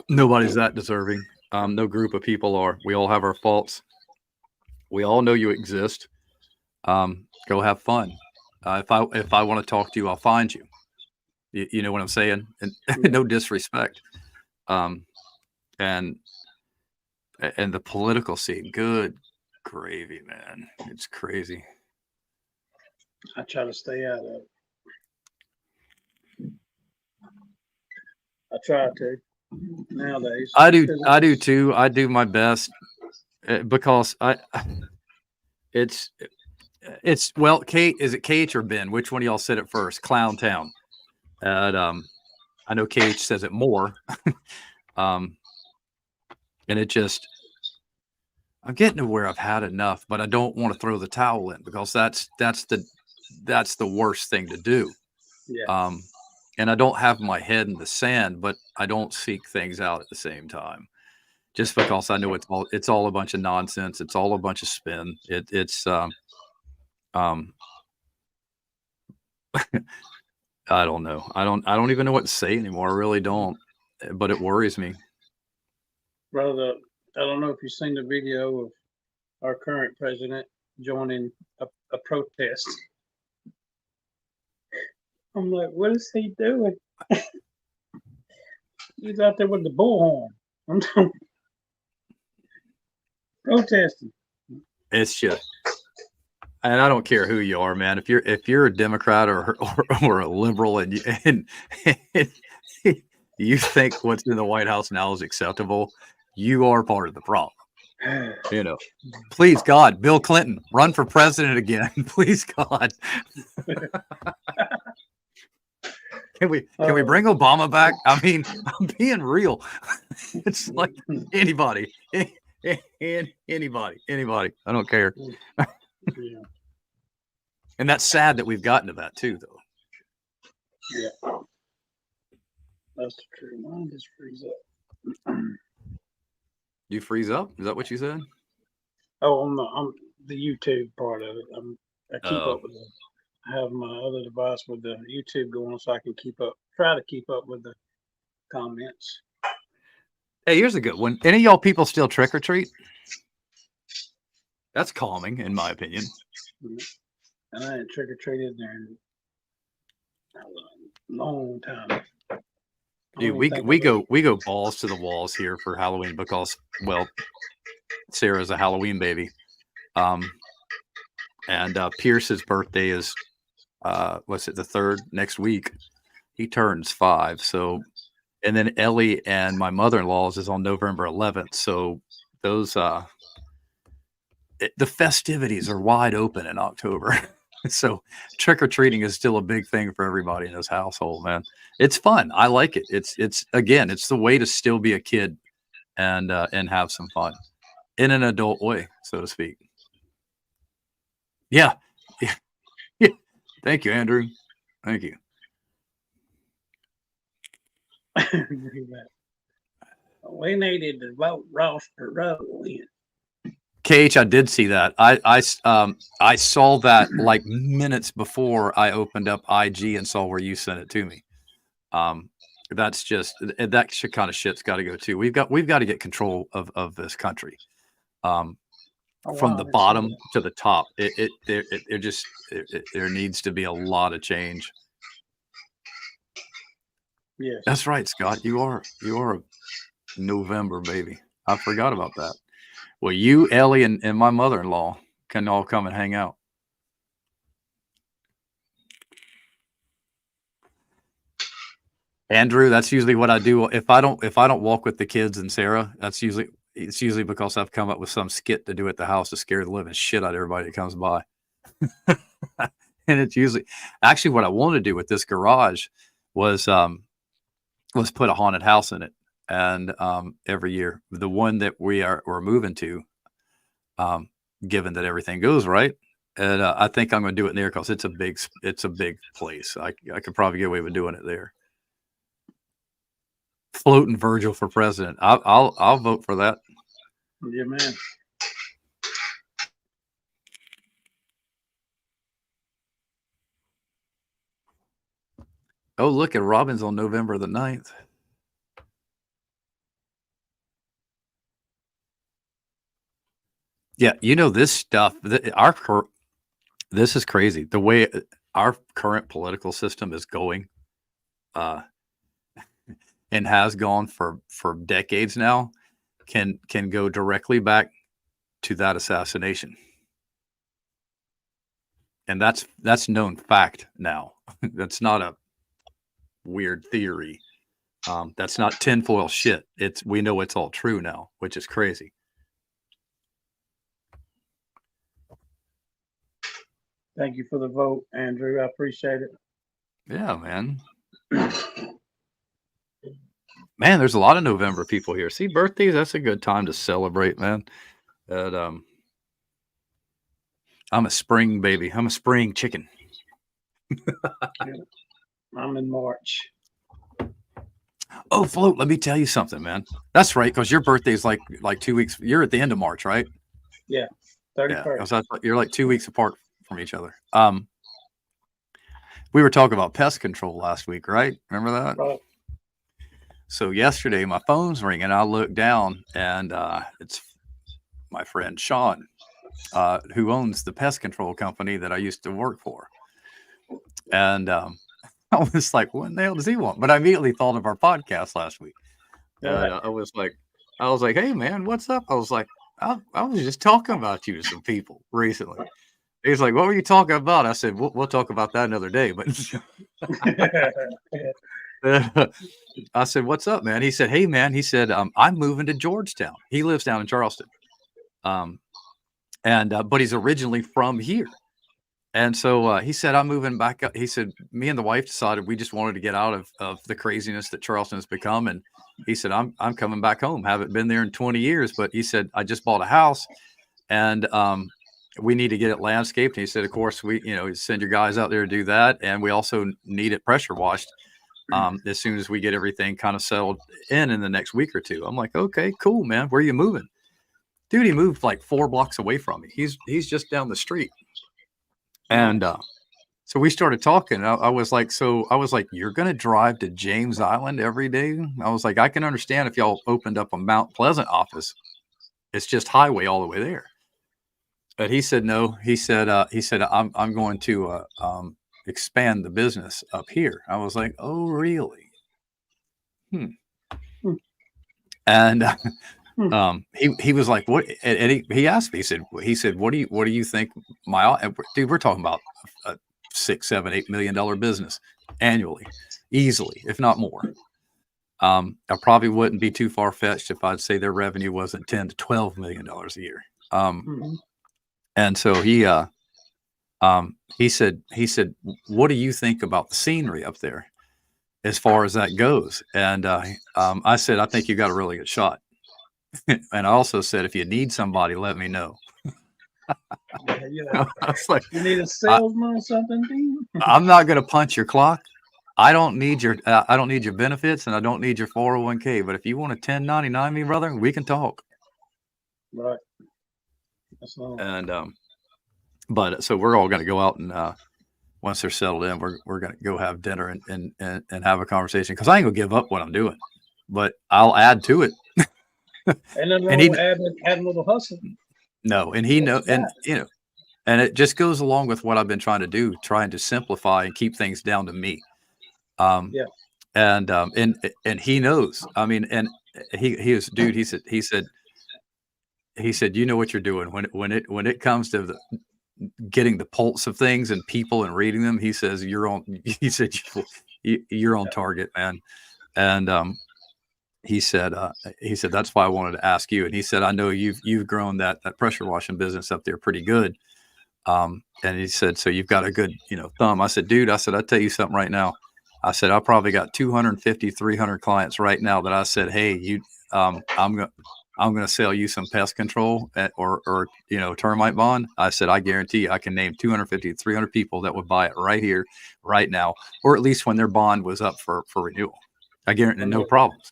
Nobody's that deserving. No group of people are. We all have our faults. We all know you exist. Go have fun. If I want to talk to you, I'll find you. You know what I'm saying? And no disrespect. And the political scene, good gravy, man. It's crazy. I try to stay out of it. I try to nowadays. I do too. I do my best, because it's well, Kate, is it Kate or Ben? Which one of y'all said it first? Clown Town. And I know Kate says it more. And it just, I'm getting to where I've had enough, but I don't want to throw the towel in, because that's the worst thing to do. Yeah. And I don't have my head in the sand, but I don't seek things out at the same time, just because I know it's all a bunch of nonsense. It's all a bunch of spin. I don't know. I don't even know what to say anymore. I really don't, but it worries me. Brother, I don't know if you've seen the video of our current president joining a protest. I'm like, what is he doing? He's out there with the bullhorn. I'm protesting. It's just, and I don't care who you are, man. If you're a Democrat or a liberal, and you think what's in the White House now is acceptable, you are part of the problem. Please God, Bill Clinton, run for president again. Please God. Can we bring Obama back? I mean, I'm being real. It's like anybody. Anybody. I don't care. Yeah. And that's sad that we've gotten to that too, though. Yeah. That's true. Mine just freeze up. You freeze up? Is that what you said? Oh, I'm the YouTube part of it. I keep up with it. I have my other device with the YouTube going, so I can try to keep up with the comments. Hey, here's a good one. Any of y'all people still trick or treat? That's calming, in my opinion. And I ain't trick or treated there in a long time. Dude, we go balls to the walls here for Halloween, because, well, Sarah's a Halloween baby. And Pierce's birthday is what's it, the 3rd, next week. He turns 5. So, and then Ellie and my mother-in-law's is on November 11th. So those the festivities are wide open in October. So trick-or-treating is still a big thing for everybody in this household, man. It's fun. I like it. It's the way to still be a kid and have some fun in an adult way, so to speak. Yeah. Thank you, Andrew. Thank you. We needed to vote Ross Perot in. KH, I did see that. I saw that like minutes before I opened up IG and saw where you sent it to me. That's just that kind of shit's got to go too. We've got to get control of this country. From the bottom to the top. There needs to be a lot of change. Yes. That's right, Scott. You are a November baby. I forgot about that. Well, you, Ellie, and my mother-in-law can all come and hang out. Andrew, that's usually what I do. If I don't walk with the kids and Sarah, it's usually because I've come up with some skit to do at the house to scare the living shit out of everybody that comes by. And it's usually actually what I want to do with this garage was put a haunted house in it. And every year, the one that we're moving to, given that everything goes right, and I think I'm going to do it there because it's a big place. I could probably get away with doing it there. Floating Virgil for president. I'll vote for that. Yeah, man. Oh, look at Robin's on November the 9th. Yeah, this stuff. This is crazy. The way our current political system is going, and has gone for decades now, can go directly back to that assassination, and that's known fact now. That's not a weird theory. That's not tinfoil shit. We know it's all true now, which is crazy. Thank you for the vote, Andrew. I appreciate it. Yeah, man. Man, there's a lot of November people here. See, birthdays, that's a good time to celebrate, man. I'm a spring baby. I'm a spring chicken. I'm in March. Oh, Float, let me tell you something, man. That's right, because your birthday is like 2 weeks. You're at the end of March, right? Yeah, 31st. Yeah, you're like 2 weeks apart from each other. We were talking about pest control last week, right? Remember that? Right. So yesterday, my phone's ringing. I look down, and it's my friend Sean, who owns the pest control company that I used to work for. And I was like, what the hell does he want? But I immediately thought of our podcast last week. I was like, hey, man, what's up? I was like, I was just talking about you to some people recently. He's like, what were you talking about? I said, we'll talk about that another day. But I said, what's up, man? He said, hey, man. He said, I'm moving to Georgetown. He lives down in Charleston. But he's originally from here. And so he said, I'm moving back up. He said, me and the wife decided we just wanted to get out of the craziness that Charleston has become. And he said, I'm coming back home. Haven't been there in 20 years. But he said, I just bought a house and we need to get it landscaped. And he said, of course, we send your guys out there to do that. And we also need it pressure washed as soon as we get everything kind of settled in the next week or two. I'm like, okay, cool, man. Where are you moving? Dude, he moved like 4 blocks away from me. He's just down the street. And so we started talking. I was like, you're going to drive to James Island every day? I was like, I can understand if y'all opened up a Mount Pleasant office. It's just highway all the way there. But he said, no. He said, I'm going to expand the business up here. I was like, oh, really? And he was like, what? And he asked me, he said, what do you think dude, we're talking about a $6, $7, $8 million business annually, easily, if not more. I probably wouldn't be too far fetched if I'd say their revenue wasn't $10 to $12 million a year. And so he said, what do you think about the scenery up there as far as that goes? And I said, I think you got a really good shot. And I also said, if you need somebody, let me know. I was like, you need a salesman or something? I'm not going to punch your clock. I don't need your benefits, and I don't need your 401k. But if you want to 1099 me, brother, we can talk. Right. That's all. And but so we're all going to go out and once they're settled in, we're going to go have dinner and have a conversation, because I ain't gonna give up what I'm doing, but I'll add to it. And then And he add a little hustle. no, and he know, and and it just goes along with what I've been trying to do, trying to simplify and keep things down to me. Um, Yeah. and he knows. I mean, and he was, dude. He said, you know what you're doing when it comes to getting the pulse of things and people and reading them. He says you're on. He said you're on target, man. And he said that's why I wanted to ask you. And he said, I know you've grown that pressure washing business up there pretty good. And he said, so you've got a good thumb. I said, dude, I'll tell you something right now. I said, I probably got 250, 300 clients right now that I said, hey, I'm going to sell you some pest control or termite bond. I said, I guarantee you, I can name 250, 300 people that would buy it right here, right now, or at least when their bond was up for renewal. I guarantee no problems.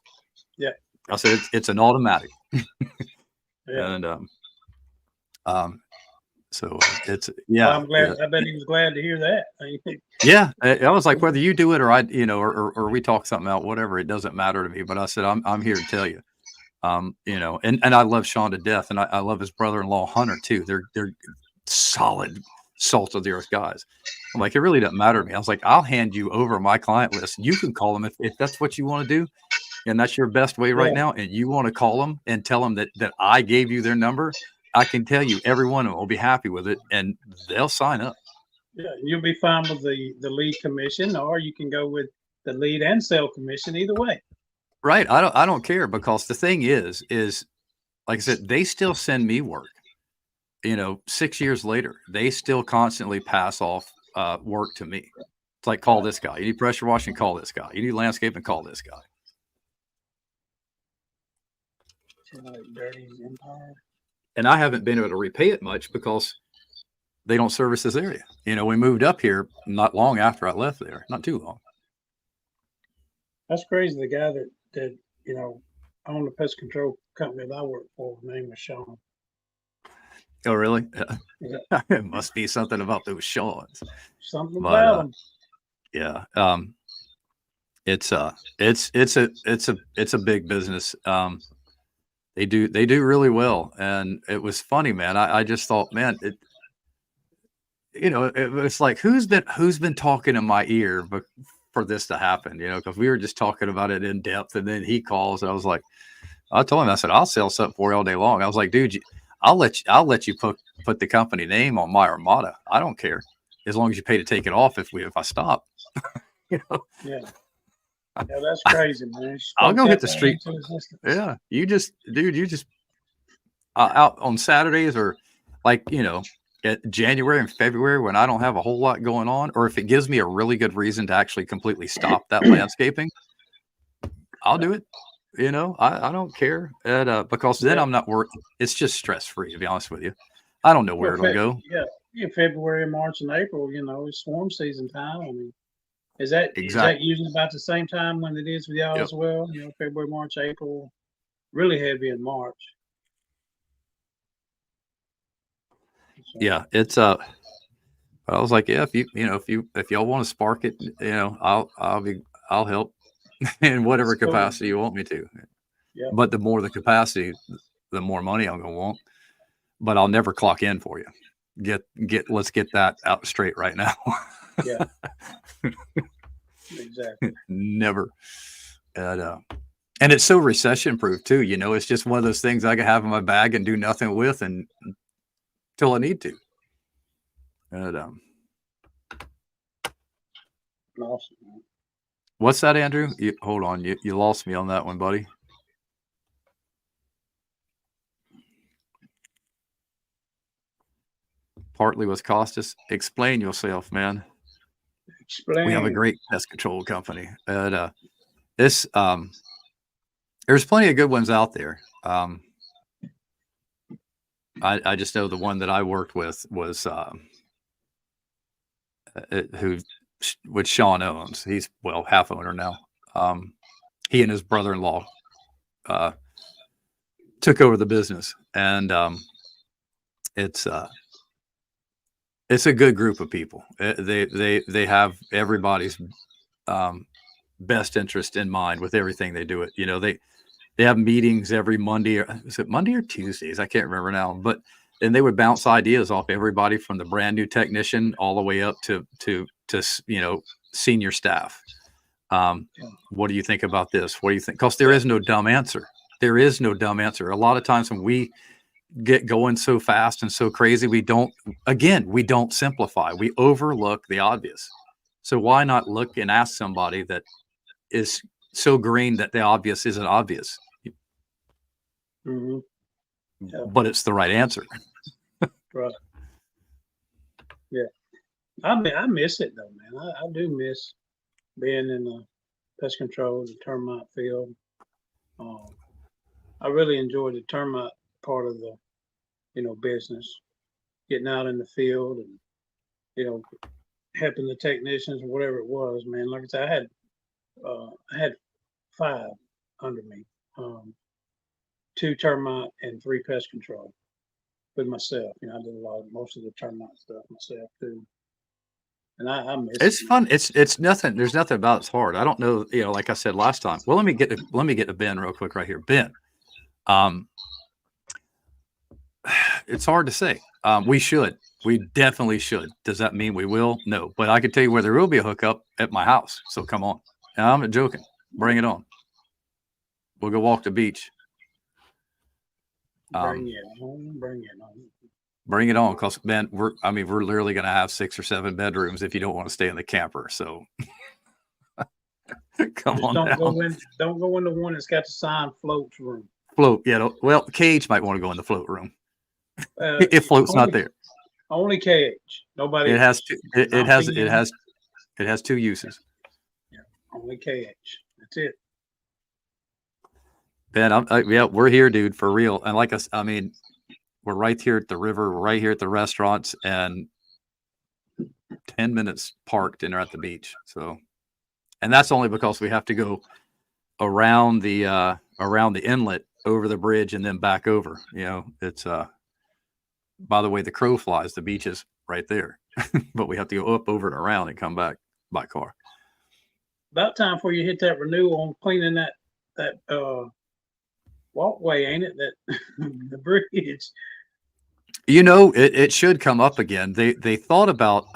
Yeah. I said, it's an automatic. Yeah. And, so it's, Well, I'm glad. Yeah. I bet he was glad to hear that. Yeah. I was like, whether you do it or or we talk something out, whatever, it doesn't matter to me. But I said, I'm here to tell you. And I love Sean to death, and I love his brother-in-law Hunter too. They're solid, salt of the earth guys. I'm like, it really doesn't matter to me. I was like, I'll hand you over my client list. You can call them if that's what you want to do, and that's your best way right now. And you want to call them and tell them that I gave you their number. I can tell you, every one of them will be happy with it, and they'll sign up. Yeah, you'll be fine with the lead commission, or you can go with the lead and sell commission. Either way. Right. I don't care, because the thing is like I said, they still send me work. 6 years later, they still constantly pass off work to me. It's like, call this guy. You need pressure washing, call this guy. You need landscaping, call this guy. And I haven't been able to repay it much because they don't service this area. We moved up here not long after I left there, not too long. That's crazy. The guy that owned the pest control company that I worked for, his name was Sean. Oh, really? Yeah. It must be something about those Seans. Something about them. Yeah. It's a big business. They do really well. And it was funny, man. I just thought, man, it's like, who's been talking in my ear for this to happen, because we were just talking about it in depth, and then he calls, and I was like, I told him, I said, I'll sell something for you all day long. I was like, dude, I'll let you put the company name on my Armada. I don't care, as long as you pay to take it off if I stop. Yeah. Yeah, that's crazy, man. I'll go hit the street. Yeah, you just out on Saturdays, or like at January and February, when I don't have a whole lot going on, or if it gives me a really good reason to actually completely stop that landscaping, I'll do it. I don't care, because then I'm not working. It's just stress free, to be honest with you. I don't know where it'll go. Yeah, February, March, and April. It's swarm season time. I mean, is that usually about the same time when it is with y'all as well? February, March, April, really heavy in March. So. Yeah, it's I was like, yeah, if y'all want to spark it, I'll help in whatever capacity you want me to. Yeah. But the more the capacity, the more money I'm gonna want. But I'll never clock in for you. Let's get that out straight right now. Yeah. Exactly. Never. And it's so recession proof too. It's just one of those things I can have in my bag and do nothing with until I need to. And awesome. What's that, Andrew? Hold on, you lost me on that one, buddy. Partly was Costas. Explain yourself, man. Explain. We have a great pest control company. And there's plenty of good ones out there. I just know the one that I worked with was which Sean owns. He's half owner now. He and his brother-in-law took over the business, and it's a good group of people. They have everybody's best interest in mind with everything they do. It, you know, they have meetings every Monday, or is it Monday or Tuesdays? I can't remember now, but and they would bounce ideas off everybody from the brand new technician all the way up to you know, senior staff. What do you think about this? What do you think? Because there is no dumb answer. There is no dumb answer. A lot of times when we get going so fast and so crazy, we don't simplify. We overlook the obvious. So why not look and ask somebody that is so green that the obvious isn't obvious, Mm-hmm. Yeah. but it's the right answer. Right. Yeah. I mean, I miss it though, man. I do miss being in the pest control, the termite field. I really enjoy the termite part of the, you know, business, getting out in the field and, you know, helping the technicians or whatever it was, man. Like I said, I had 5 under me, 2 termite and 3 pest control with myself. You know, I did most of the termite stuff myself too. And I miss It's it. fun. It's nothing. There's nothing about it's hard. I don't know. You know, like I said last time. Well, let me get to Ben real quick right here. Ben, it's hard to say. We definitely should. Does that mean we will? No, but I can tell you where there will be a hookup at my house. So come on. And I'm not joking. Bring it on. We'll go walk the beach. Bring it on. Bring it on, because Ben, we're literally going to have 6 or 7 bedrooms if you don't want to stay in the camper. So come on Don't now. go in the one that's got the sign floats room. Float, yeah. Well, Cage might want to go in the float room if float's not there. Only Cage. Nobody. It has to. It has 2 uses. Yeah, only Cage. That's it. Ben, yeah, we're here, dude, for real. And like us, I mean, we're right here at the river, we're right here at the restaurants, and 10 minutes parked and they're at the beach. So, and that's only because we have to go around the inlet, over the bridge, and then back over. You know, it's by the way the crow flies, the beach is right there, but we have to go up, over, and around and come back by car. About time for you hit that renewal on cleaning that walkway, ain't it? That the bridge. You know, it should come up again. They thought about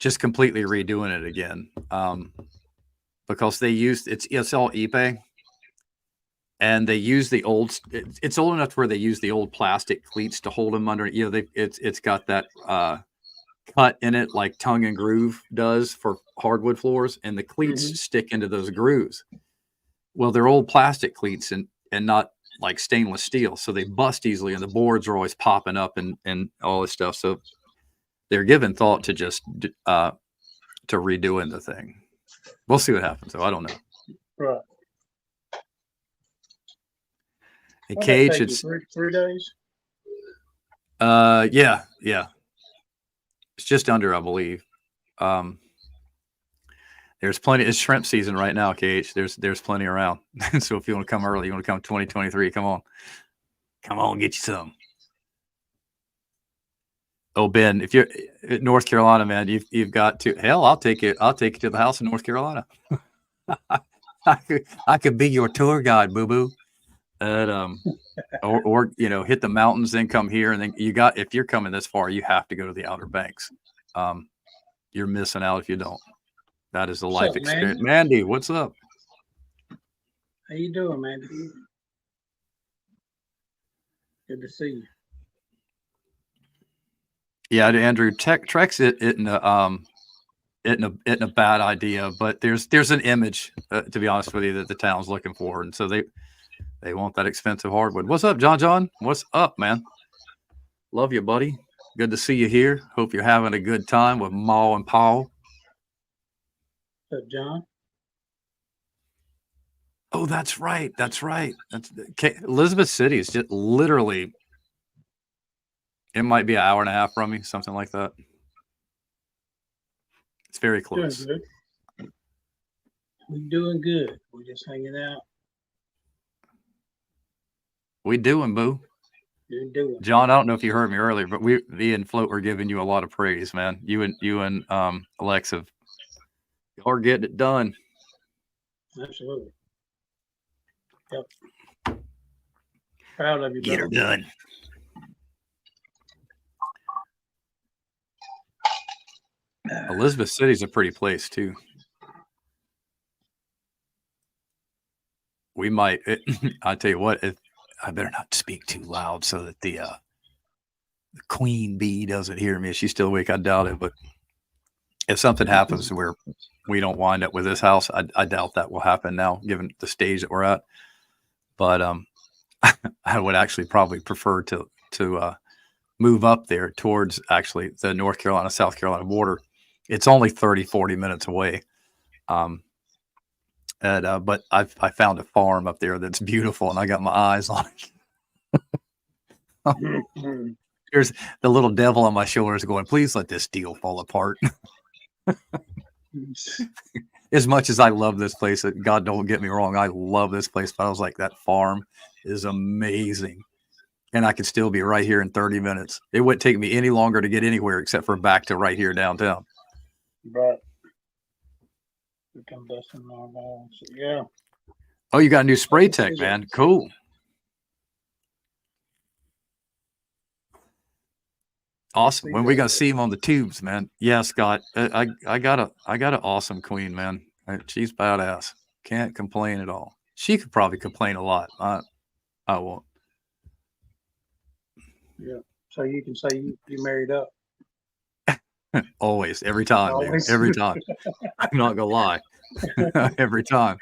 just completely redoing it again, because they used it's all Ipe, and they use the old. It's old enough where they use the old plastic cleats to hold them under. You know, it's got that cut in it like tongue and groove does for hardwood floors, and the cleats stick into those grooves. Well, they're old plastic cleats and not like stainless steel, so they bust easily, and the boards are always popping up and all this stuff. So they're giving thought to just to redoing the thing. We'll see what happens, though. I don't know. Right. A Cage, it's 3 days. yeah. It's just under, I believe. There's plenty. It's shrimp season right now, Cage. There's plenty around. So if you want to come early, you want to come 2023, come on, get you some. Oh, Ben, if you're in North Carolina, man, you've got to. Hell, I'll take you to the house in North Carolina. I could be your tour guide, boo boo. Or you know, hit the mountains, then come here, and then if you're coming this far, you have to go to the Outer Banks. You're missing out if you don't. That is the life experience. Mandy, what's up? How you doing, Mandy? Good to see you. Yeah, Andrew, Trek's isn't a bad idea, but there's an image, to be honest with you, that the town's looking for, and so they want that expensive hardwood. What's up, John? What's up, man? Love you, buddy. Good to see you here. Hope you're having a good time with Ma and Paul. What's up, John? Oh, that's right. Elizabeth City is just literally. It might be an hour and a half from me, something like that. It's very close. We're doing good. We're just hanging out. We doing, boo. You're doing. John, I don't know if you heard me earlier, but me and Float were giving you a lot of praise, man. You and Alexa are getting it done. Absolutely. Yep. Proud of you, Get her brother. done. Elizabeth City's a pretty place too. We might. I tell you what, I better not speak too loud so that the queen bee doesn't hear me. Is she still awake? I doubt it. But if something happens where we don't wind up with this house, I doubt that will happen now, given the stage that we're at. But I would actually probably prefer to move up there towards actually the North Carolina, South Carolina border. It's only 30, 40 minutes away. But I found a farm up there that's beautiful, and I got my eyes on it. There's the little devil on my shoulders going, please let this deal fall apart. As much as I love this place, God, don't get me wrong, I love this place, but I was like, that farm is amazing. And I could still be right here in 30 minutes. It wouldn't take me any longer to get anywhere except for back to right here downtown. Right. Yeah. Oh, you got a new spray tech, man. Cool. Awesome. When we gonna see him on the tubes, man? Yeah, Scott. I got an awesome queen, man. She's badass. Can't complain at all. She could probably complain a lot. I won't. Yeah. So you can say you married up. Always, every time, Always. dude. Every time. I'm not gonna lie. Every time.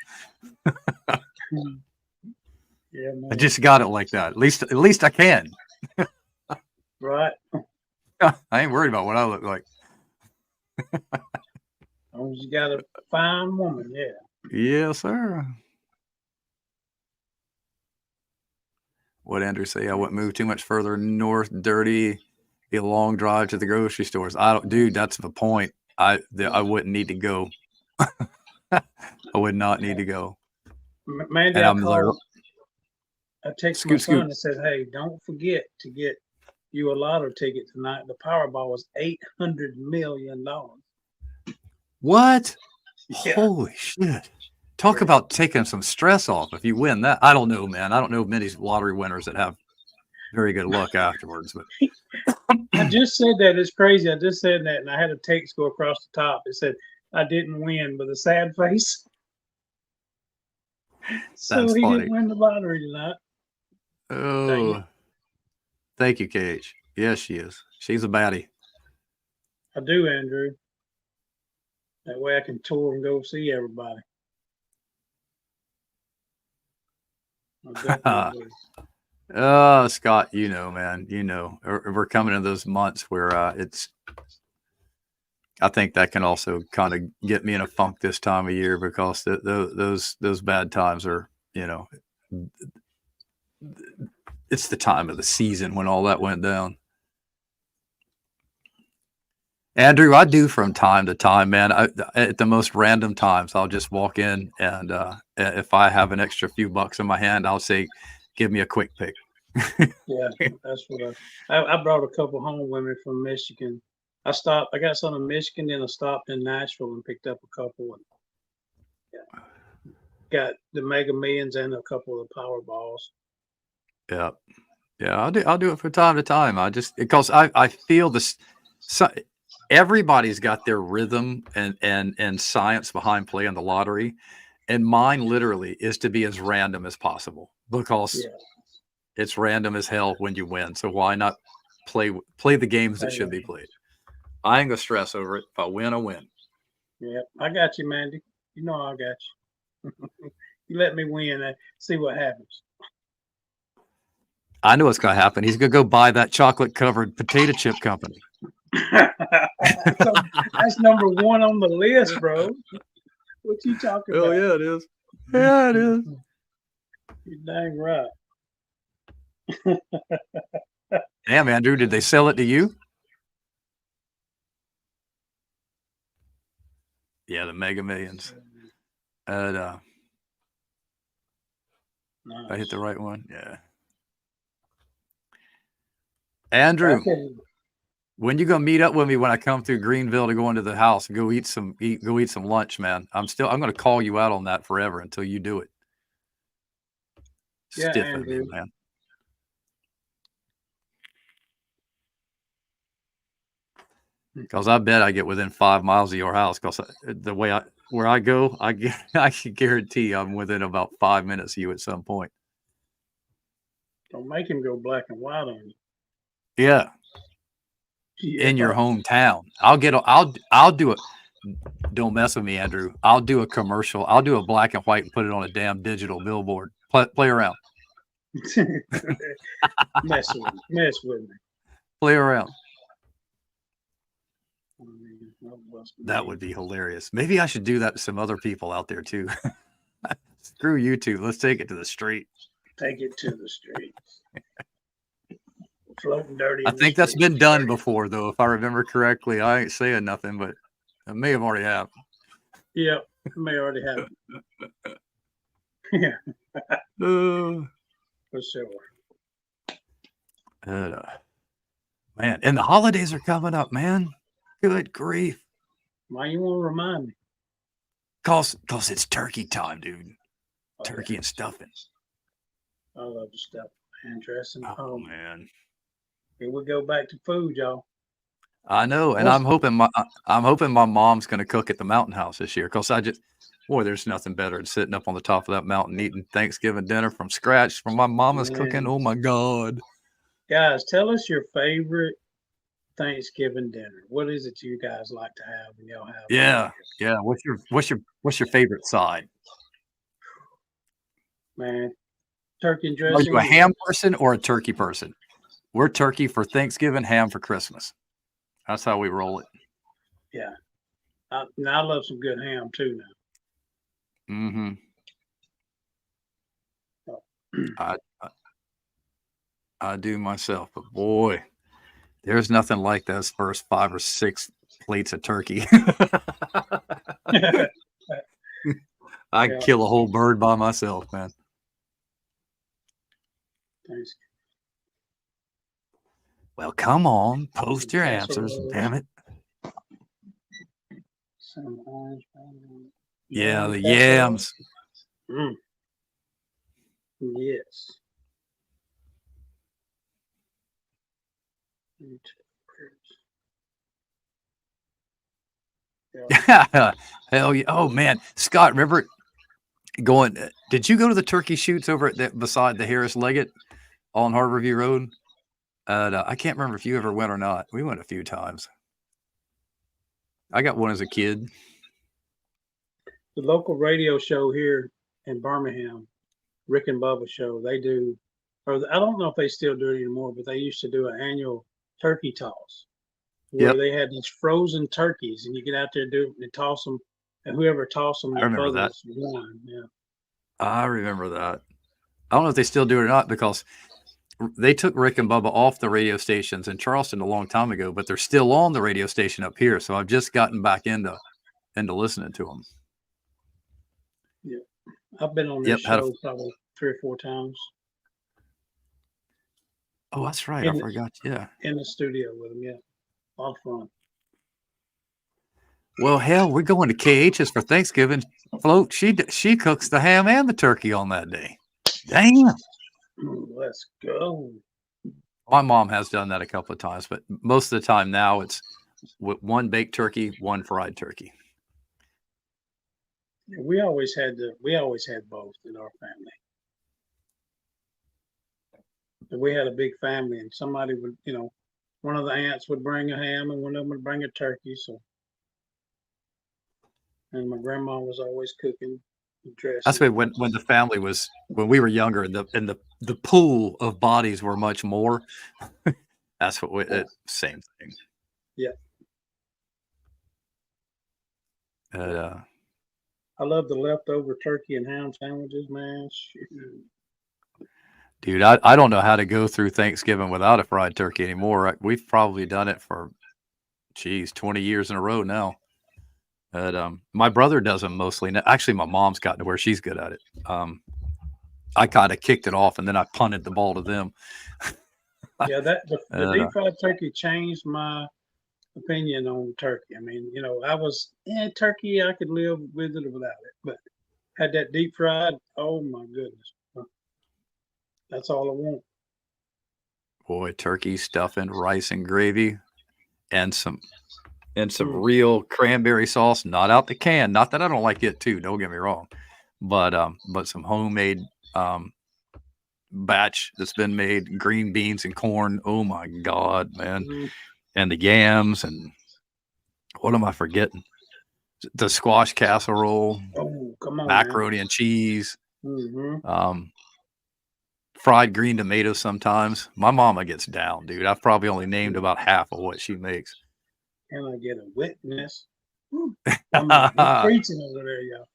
Yeah, man. I just got it like that. At least I can. Right. I ain't worried about what I look like. As long as you got a fine woman, yeah. Yes, sir. What Andrew say? I wouldn't move too much further north. Dirty. Be a long drive to the grocery stores. Dude, that's the point. I wouldn't need to go. I would not need to go. Mandy, I texted my son and said, hey, don't forget to get you a lotto ticket tonight. The Powerball was $800 million. What? Yeah. Holy shit. Talk about taking some stress off if you win that. I don't know, man. I don't know many lottery winners that have very good luck afterwards. But I just said that. It's crazy. I just said that, and I had a text go across the top. It said, I didn't win, with a sad face. So That's he funny. didn't win the lottery tonight. Oh, thank you, Cage. Yes, she is. She's a baddie. I do, Andrew. That way I can tour and go see everybody. Scott, you know, man, we're coming to those months where I think that can also kind of get me in a funk this time of year, because those bad times are, it's the time of the season when all that went down. Andrew, I do from time to time, man. At the most random times, I'll just walk in, and if I have an extra few bucks in my hand, I'll say, give me a quick pick. Yeah, that's what I brought a couple home women from Michigan. I got some in Michigan, then I stopped in Nashville and picked up a couple. And got the Mega Millions and a couple of the Powerballs. Yeah. I'll do it from time to time. Because I feel this. Everybody's got their rhythm and science behind playing the lottery, and mine literally is to be as random as possible, because it's random as hell when you win. So why not play the games that should be played? I ain't gonna stress over it. If I win, I win. Yeah, I got you, Mandy. You know I got you. You let me win and see what happens. I know what's gonna happen. He's gonna go buy that chocolate-covered potato chip company. That's number one on the list, bro. What you talking about? Oh yeah, it is. Yeah, it is. You're dang right. Damn, Andrew, did they sell it to you? Yeah, the Mega Millions. Nice. I hit the right one. Yeah. Andrew, Okay. when you gonna meet up with me when I come through Greenville to go into the house and go eat some lunch, man? I'm gonna call you out on that forever until you do it. Yeah, Stiffing me, Andrew. man. Because I bet I get within 5 miles of your house. Because the way where I go, I can guarantee I'm within about 5 minutes of you at some point. Don't make him go black and white on you. Yeah, Yeah. in your hometown. I'll do it. Don't mess with me, Andrew. I'll do a commercial. I'll do a black and white and put it on a damn digital billboard. Play around. Mess with me. Play around. That would be hilarious. Maybe I should do that to some other people out there too. Screw you two. Let's take it to the street. Take it to the streets. Floating dirty. I think that's been done before, though, if I remember correctly. I ain't saying nothing, but I may have already have. Yep, I may already have it. Yeah, for sure. Man, and the holidays are coming up, man. Good grief. Why you want to remind me? Cause it's turkey time, dude. Turkey and stuffing. I love the stuff. Man, dressing Oh home. man. Here we go back to food, y'all. I know, and I'm hoping my mom's gonna cook at the Mountain House this year. Cause there's nothing better than sitting up on the top of that mountain eating Thanksgiving dinner from scratch from my mama's cooking. Oh my God. Guys, tell us your favorite Thanksgiving dinner. What is it you guys like to have when y'all have? Yeah. What's your favorite side? Man, turkey and Are dressing. you a ham person or a turkey person? We're turkey for Thanksgiving, ham for Christmas. That's how we roll it. Yeah. I love some good ham too now. Mm-hmm. I do myself, but boy, there's nothing like those first 5 or 6 plates of turkey. I'd kill a whole bird by myself, man. Thanks. Well, come on, post your answers, damn it. Some orange. Yeah, the yams. Mm. Yes. Hell yeah. Oh man, Scott, remember going? Did you go to the turkey shoots over at beside the Harris Leggett on Harborview Road? I can't remember if you ever went or not. We went a few times. I got one as a kid. The local radio show here in Birmingham, Rick and Bubba show, they do, or I don't know if they still do it anymore, but they used to do an annual turkey toss where they had these frozen turkeys, and you get out there and do it and toss them, and whoever tossed them, I remember that. Won. Yeah, I remember that. I don't know if they still do it or not because they took Rick and Bubba off the radio stations in Charleston a long time ago, but they're still on the radio station up here. So I've just gotten back into listening to them. Yeah, I've been on this show probably 3 or 4 times. Oh, that's right. I forgot. Yeah, in the studio with them. Yeah, a lot of fun. Well, hell, we're going to KH's for Thanksgiving. Float, she cooks the ham and the turkey on that day. Damn. Let's go. My mom has done that a couple of times, but most of the time now it's one baked turkey, one fried turkey. We always had both in our family. We had a big family, and somebody would, one of the aunts would bring a ham, and one of them would bring a turkey. And my grandma was always cooking. That's when the family was, when we were younger, and the pool of bodies were much more. That's what same thing. Yeah. I love the leftover turkey and ham sandwiches, man. Dude, I don't know how to go through Thanksgiving without a fried turkey anymore. We've probably done it for 20 years in a row now. But my brother does them mostly. Actually, my mom's gotten to where she's good at it. I kind of kicked it off, and then I punted the ball to them. Yeah, the And, deep fried turkey changed my opinion on turkey. I mean, I was turkey. I could live with it or without it, but had that deep fried. Oh my goodness, that's all I want. boy, turkey stuffing, rice and gravy, and some Mm, real cranberry sauce, not out the can. Not that I don't like it too. Don't get me wrong, but some homemade batch that's been made, green beans and corn. Oh my God, man! mm. And the yams and what am I forgetting? The squash casserole, Oh, come on now. macaroni and cheese, Hmm. um, fried green tomatoes. Sometimes my mama gets down, dude. I've probably only named about half of what she makes. Can I get a witness? Whew. Come on, he's preaching over there, y'all.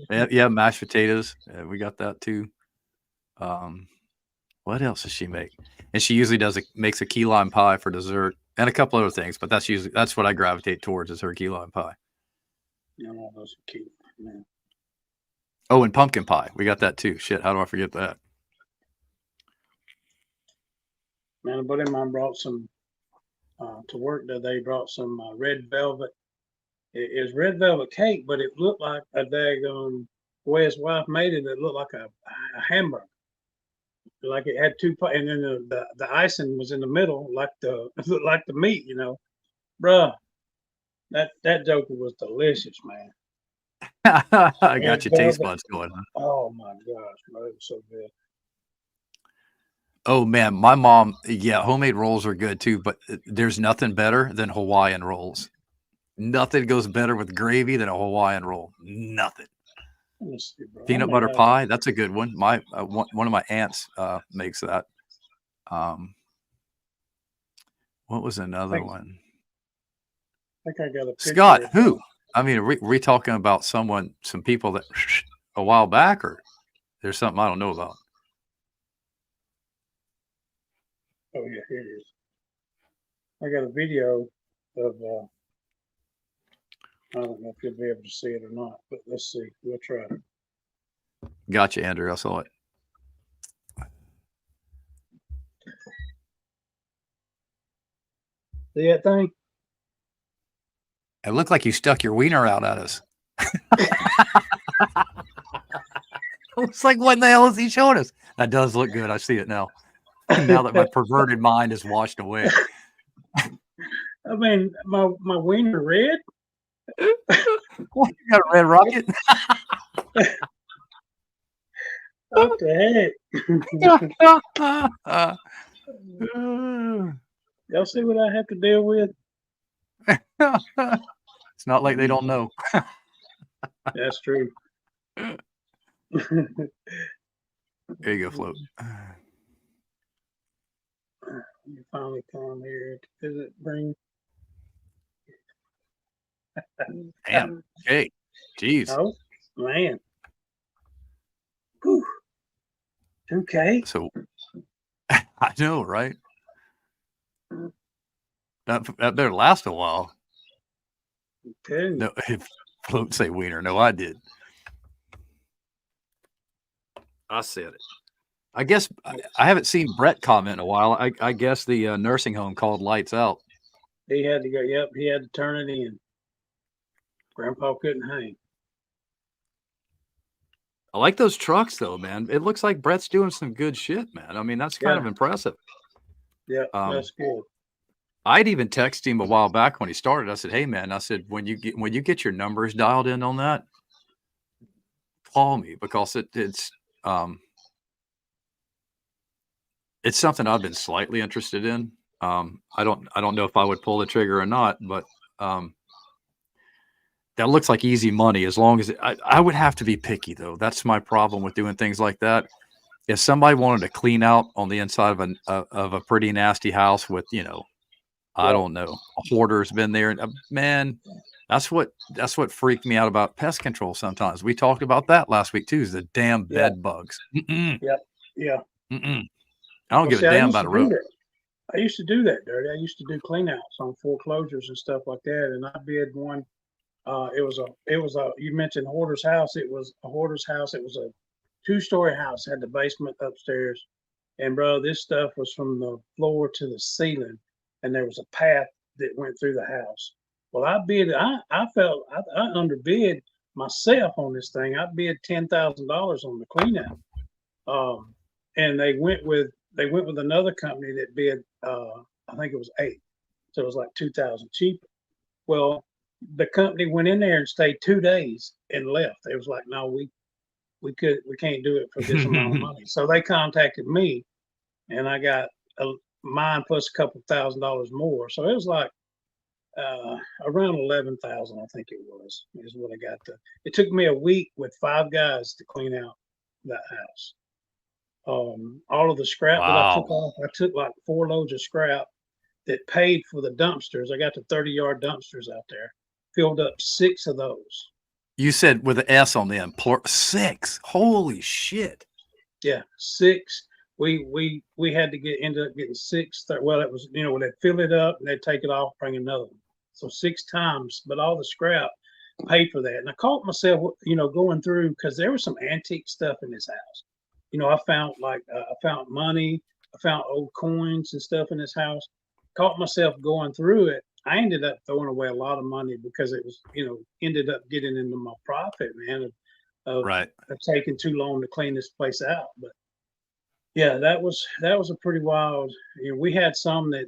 Yeah. Yeah, mashed potatoes. We got that too. Um, what else does she make? And she usually makes a key lime pie for dessert and a couple other things, but that's what I gravitate towards is her key lime pie. Those are cute, man. Oh, and pumpkin pie. We got that too. Shit, how do I forget that? Man, a buddy of mine brought some to work today. They brought some red velvet. It was red velvet cake, but it looked like a daggone way his wife made it. It looked like a hamburger. Like it had two, and then the icing was in the middle, like like the meat, bruh. That joker was delicious, man. I got Red your taste velvet. buds going, huh? Oh my gosh, bro, it was so good. Oh man, my mom, yeah, homemade rolls are good too, but there's nothing better than Hawaiian rolls. Nothing goes better with gravy than a Hawaiian roll. Nothing. Let me see, bro. I Peanut may butter have pie, that's a good one. My one of my aunts makes that. Um, what was another think one? I think I got a picture Scott, of who? I mean, are we talking about some people that a while back, or there's something I don't know about? Oh yeah, here it is. I got a video of I don't know if you'll be able to see it or not, but let's see. We'll try. Gotcha, Andrew. I saw it. See that thing? It looked like you stuck your wiener out at us. It's like, what in the hell is he showing us? That does look good. I see it now. Now that my perverted mind is washed away. I mean, my wiener red. What, you got a red rocket? What the heck? Y'all see what I have to deal with? It's not like they don't know. That's true. There you go, Float. You finally come here to visit, bring. Damn. Hey, jeez. Oh man. Whew. 2K. So I know, right? That better last a while. Okay. No, if Float say wiener. No, I did. I said it. I guess I haven't seen Brett comment in a while. I guess the nursing home called lights out. He had to go. Yep, he had to turn it in. Grandpa couldn't hang. I like those trucks though, man. It looks like Brett's doing some good shit, man. I mean, that's kind of impressive. Yeah, that's good. I'd even texted him a while back when he started. I said, "Hey, man," I said, when you get your numbers dialed in on that, call me because it's something I've been slightly interested in. I don't know if I would pull the trigger or not, but that looks like easy money. As long as I would have to be picky though. That's my problem with doing things like that. If somebody wanted to clean out on the inside of a pretty nasty house with, I don't know, a hoarder's been there, and man, that's what freaked me out about pest control. Sometimes we talked about that last week too. Is the damn bed bugs. Mm-mm. Yeah. Mm-mm. I don't give a damn about a road. I used to do that, Dirty. I used to do clean outs on foreclosures and stuff like that, and I bid one. It was a. You mentioned hoarder's house. It was a hoarder's house. It was a 2-story house. Had the basement upstairs, And bro, this stuff was from the floor to the ceiling, and there was a path that went through the house. Well, I felt I underbid myself on this thing. I bid $10,000 on the clean out. And they went with another company that bid I think it was 8. So it was like 2,000 cheaper. Well, the company went in there and stayed 2 days and left. It was like, no, we can't do it for this amount of money. So they contacted me, and I got mine plus a couple $1,000 more. So it was like around 11,000, I think it was, is what I got. It took me a week with 5 guys to clean out that house. All of the scrap that I took off, I took like 4 loads of scrap that paid for the dumpsters. I got the 30-yard dumpsters out there, filled up 6 of those. You said with an S on the end, 6. Holy shit. Yeah, 6. We had to ended up getting 6. Well, it was, they'd fill it up and they'd take it off, bring another one. So 6 times, but all the scrap paid for that. And I caught myself, going through, because there was some antique stuff in this house. I found I found money, I found old coins and stuff in this house. Caught myself going through it. I ended up throwing away a lot of money because it was, ended up getting into my profit, man, of taking too long to clean this place out. But yeah, that was a pretty wild. We had some that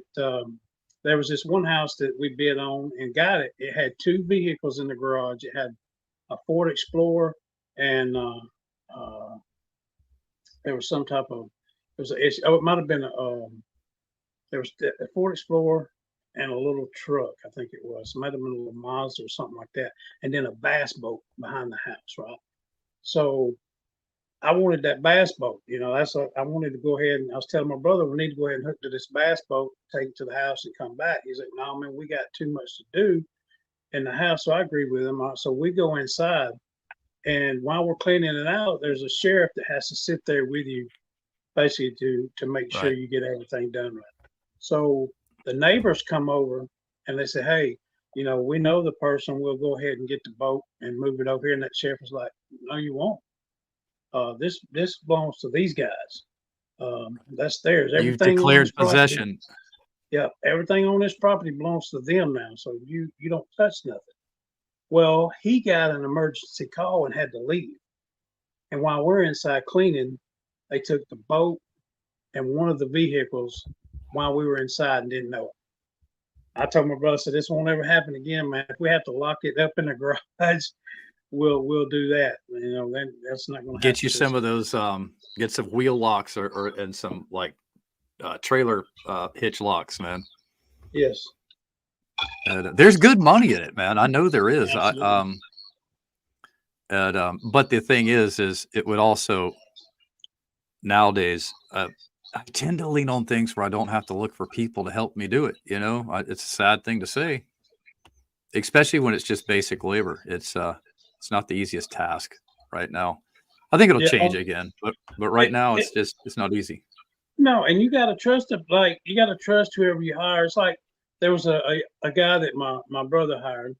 there was this one house that we bid on and got it. It had 2 vehicles in the garage. It had a Ford Explorer and there was some type of, it might have been there was a Ford Explorer and a little truck, I think it was. It might have been a little Mazda or something like that. And then a bass boat behind the house, right? So I wanted that bass boat. I wanted to go ahead, and I was telling my brother, we need to go ahead and hook to this bass boat, take it to the house and come back. He's like, no, man, we got too much to do in the house. So I agree with him. So we go inside. And while we're cleaning it out, there's a sheriff that has to sit there with you, basically to make sure you get everything done right. So the neighbors come over and they say, hey, we know the person. We'll go ahead and get the boat and move it over here. And that sheriff was like, no, you won't. This belongs to these guys. That's theirs. Everything you've declared possession. Yeah, everything on this property belongs to them now. So you don't touch nothing. Well, he got an emergency call and had to leave. And while we're inside cleaning, they took the boat and one of the vehicles while we were inside and didn't know it. I told my brother, I said, this won't ever happen again, man. If we have to lock it up in the garage, we'll do that. Then that's not going to get you some of those. Get some wheel locks and some like trailer hitch locks, man. Yes. There's good money in it, man. I know there is. But the thing is it would also nowadays. I tend to lean on things where I don't have to look for people to help me do it. It's a sad thing to say, especially when it's just basic labor. It's not the easiest task right now. I think it'll change again, but right now it's not easy. No, and you got to trust it. Like you got to trust whoever you hire. It's like there was a guy that my brother hired,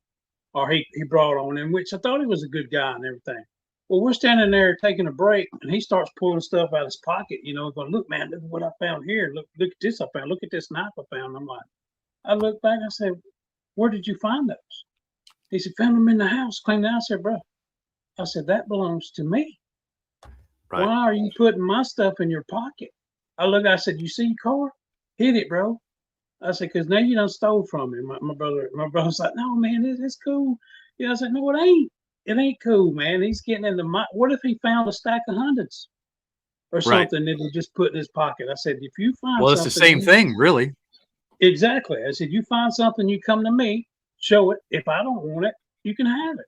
or he brought on, in which I thought he was a good guy and everything. Well, we're standing there taking a break, and he starts pulling stuff out of his pocket, going, look, man, look at what I found here. Look at this I found. Look at this knife I found. I'm like, I look back, I said, where did you find those? He said, found them in the house, cleaned out. I said, bro, I said, that belongs to me. Right. Why are you putting my stuff in your pocket? I said, you see your car? Hit it, bro. I said, because now you done stole from me. My brother's like, no, man, it's cool. I said, no, it ain't. It ain't cool, man. He's getting into what if he found a stack of hundreds or something that he just put in his pocket? I said, if you find it's the same thing, really. Exactly. I said, you find something, you come to me, show it. If I don't want it, you can have it.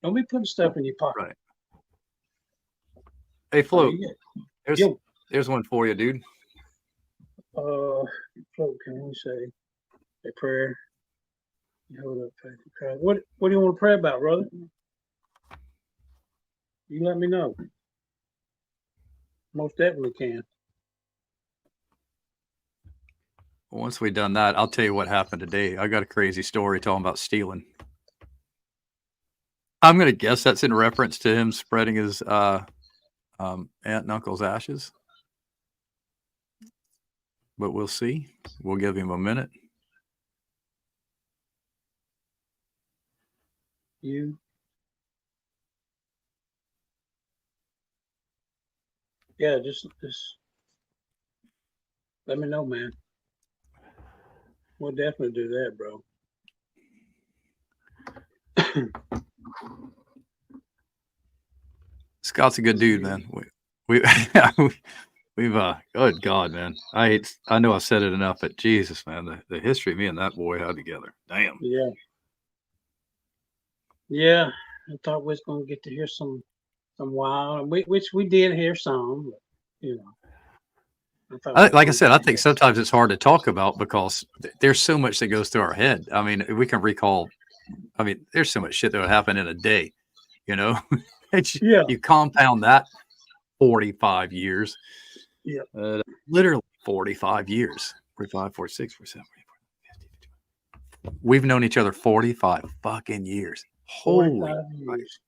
Don't be putting stuff in your pocket. Right. Hey, Flo, there's one for you, dude. Flo, can you say a prayer? Hold up, pray. What do you want to pray about, brother? You let me know. Most definitely can. Once we've done that, I'll tell you what happened today. I got a crazy story talking about stealing. I'm going to guess that's in reference to him spreading his aunt and uncle's ashes. but we'll see. We'll give him a minute. You. Yeah, just let me know, man. We'll definitely do that, bro. Scott's a good dude, man. We've good God, man. I know I've said it enough, but Jesus, man, the history me and that boy had together. Damn. Yeah. Yeah. I thought we was gonna get to hear some wild, which we did hear some, but, you know. Like I said, I think sometimes it's hard to talk about because there's so much that goes through our head. I mean, we can recall. I mean, there's so much shit that would happen in a day. You know, Yeah. You compound that 45 years. Yeah. Literally 45 years. 45, 46, 47, 50. We've known each other 45 fucking years. Holy 45 years.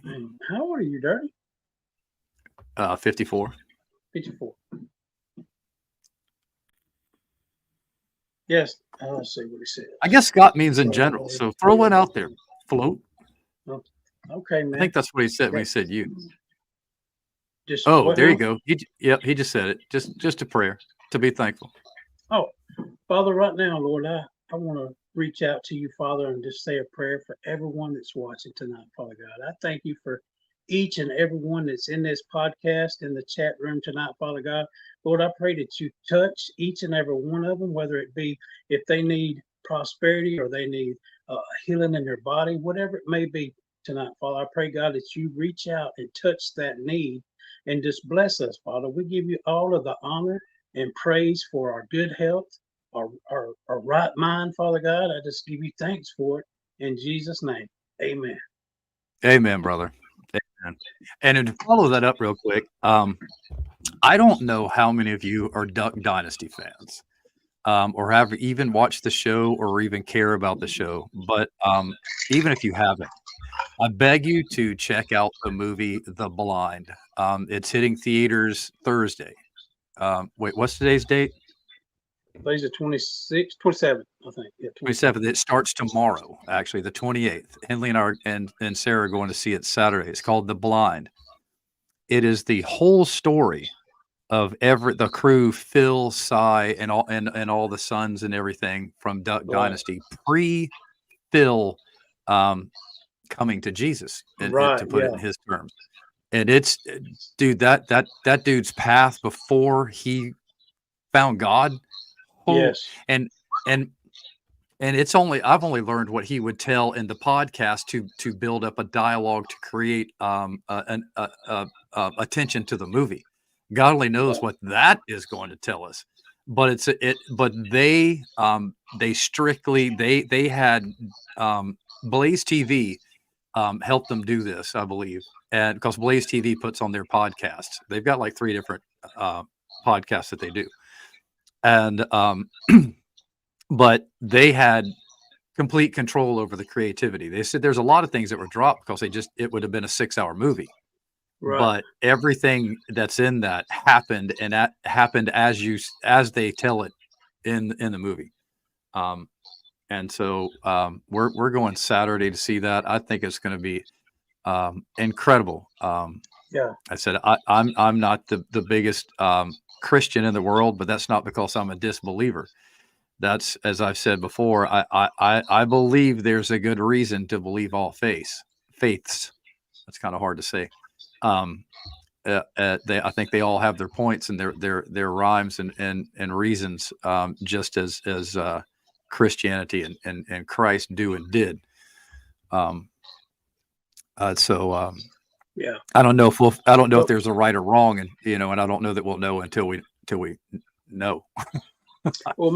Man, how old are you, Dirty? 54. 54. Yes. Let's see what he said. I guess Scott means in general. So throw one out there. Float. Okay, man. I think that's what he said when he said you. Just there you go. He just said it. Just a prayer to be thankful. Oh, Father, right now, Lord, I want to reach out to you, Father, and just say a prayer for everyone that's watching tonight, Father God. I thank you for each and every one that's in this podcast, in the chat room tonight, Father God. Lord, I pray that you touch each and every one of them, whether it be if they need prosperity or they need healing in their body, whatever it may be tonight, Father. I pray, God, that you reach out and touch that need and just bless us, Father. We give you all of the honor and praise for our good health, our right mind, Father God. I just give you thanks for it in Jesus' name. Amen. Amen, brother. Amen. And to follow that up real quick, I don't know how many of you are Duck Dynasty fans, or have even watched the show or even care about the show. But even if you haven't, I beg you to check out the movie The Blind. It's hitting theaters Thursday. Wait, what's today's date? Today's the 26th, 27th, I think. Yeah, 27th. It starts tomorrow, actually, the 28th. Henley and Sarah are going to see it Saturday. It's called The Blind. It is the whole story of the crew, Phil, Cy, and all the sons and everything from Duck Dynasty, pre-Phil coming to Jesus, to put it in his terms. And it's, dude, that dude's path before he found God. Yes. And it's I've only learned what he would tell in the podcast to build up a dialogue to create attention to the movie. God only knows what that is going to tell us. But but they strictly they had Blaze TV helped them do this, I believe. And because Blaze TV puts on their podcasts, they've got like 3 different podcasts that they do. And but they had complete control over the creativity. They said there's a lot of things that were dropped because it would have been a 6-hour movie. Right. But everything that's in that happened, and that happened as they tell it in the movie. And so we're going Saturday to see that. I think it's going to be incredible. Yeah. I said I'm not the biggest Christian in the world, but that's not because I'm a disbeliever. That's, as I've said before, I believe there's a good reason to believe all faiths. That's kind of hard to say. I think they all have their points and their rhymes and reasons, just as Christianity and Christ do and did. Yeah. I don't know if there's a right or wrong, and I don't know that we'll know until we know. Well,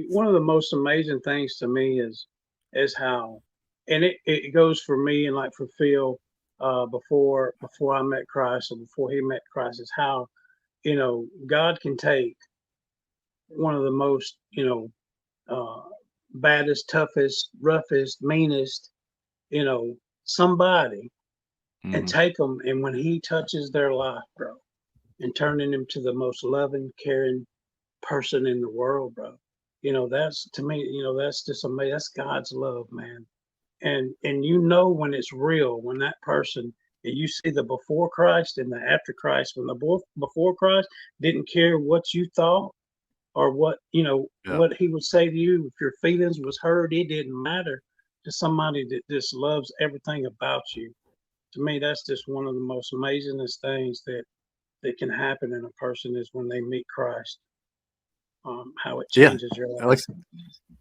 one of the most amazing things to me is how, and it goes for me and like for Phil, before I met Christ or before he met Christ, is how, God can take one of the most, baddest, toughest, roughest, meanest, somebody, and take them. And when he touches their life, bro, and turning him to the most loving, caring person in the world, bro. That's to me, that's just amazing. That's God's love, man. And when it's real, when that person, and you see the before Christ and the after Christ, when the before Christ didn't care what you thought or Yeah. what he would say to you, if your feelings was hurt, it didn't matter to somebody that just loves everything about you. To me, that's just one of the most amazingest things that can happen in a person is when they meet Christ. How it Yeah. changes your life. Like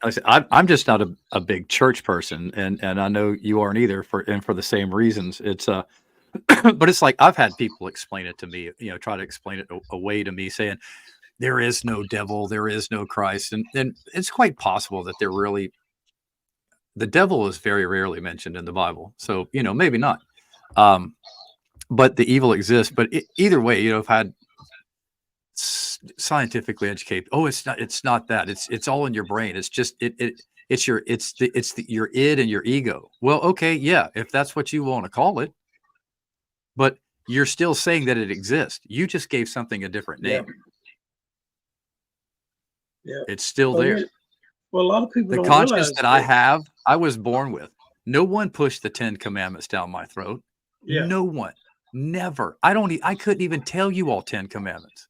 I said, I'm just not a big church person, and I know you aren't either for the same reasons. It's but it's like I've had people explain it to me, try to explain it away to me, saying there is no devil, there is no Christ, and it's quite possible that the devil is very rarely mentioned in the Bible, so maybe not, but the evil exists. But either way, I've had scientifically educate. Oh, it's not that. It's all in your brain. It's just your id and your ego. Well, okay, yeah, if that's what you want to call it, but you're still saying that it exists. You just gave something a different name. Yeah. It's still there. Well, a lot of people The don't conscience realize that I was born with. No one pushed the 10 Commandments down my throat. Yeah. No one. Never. I couldn't even tell you all 10 Commandments.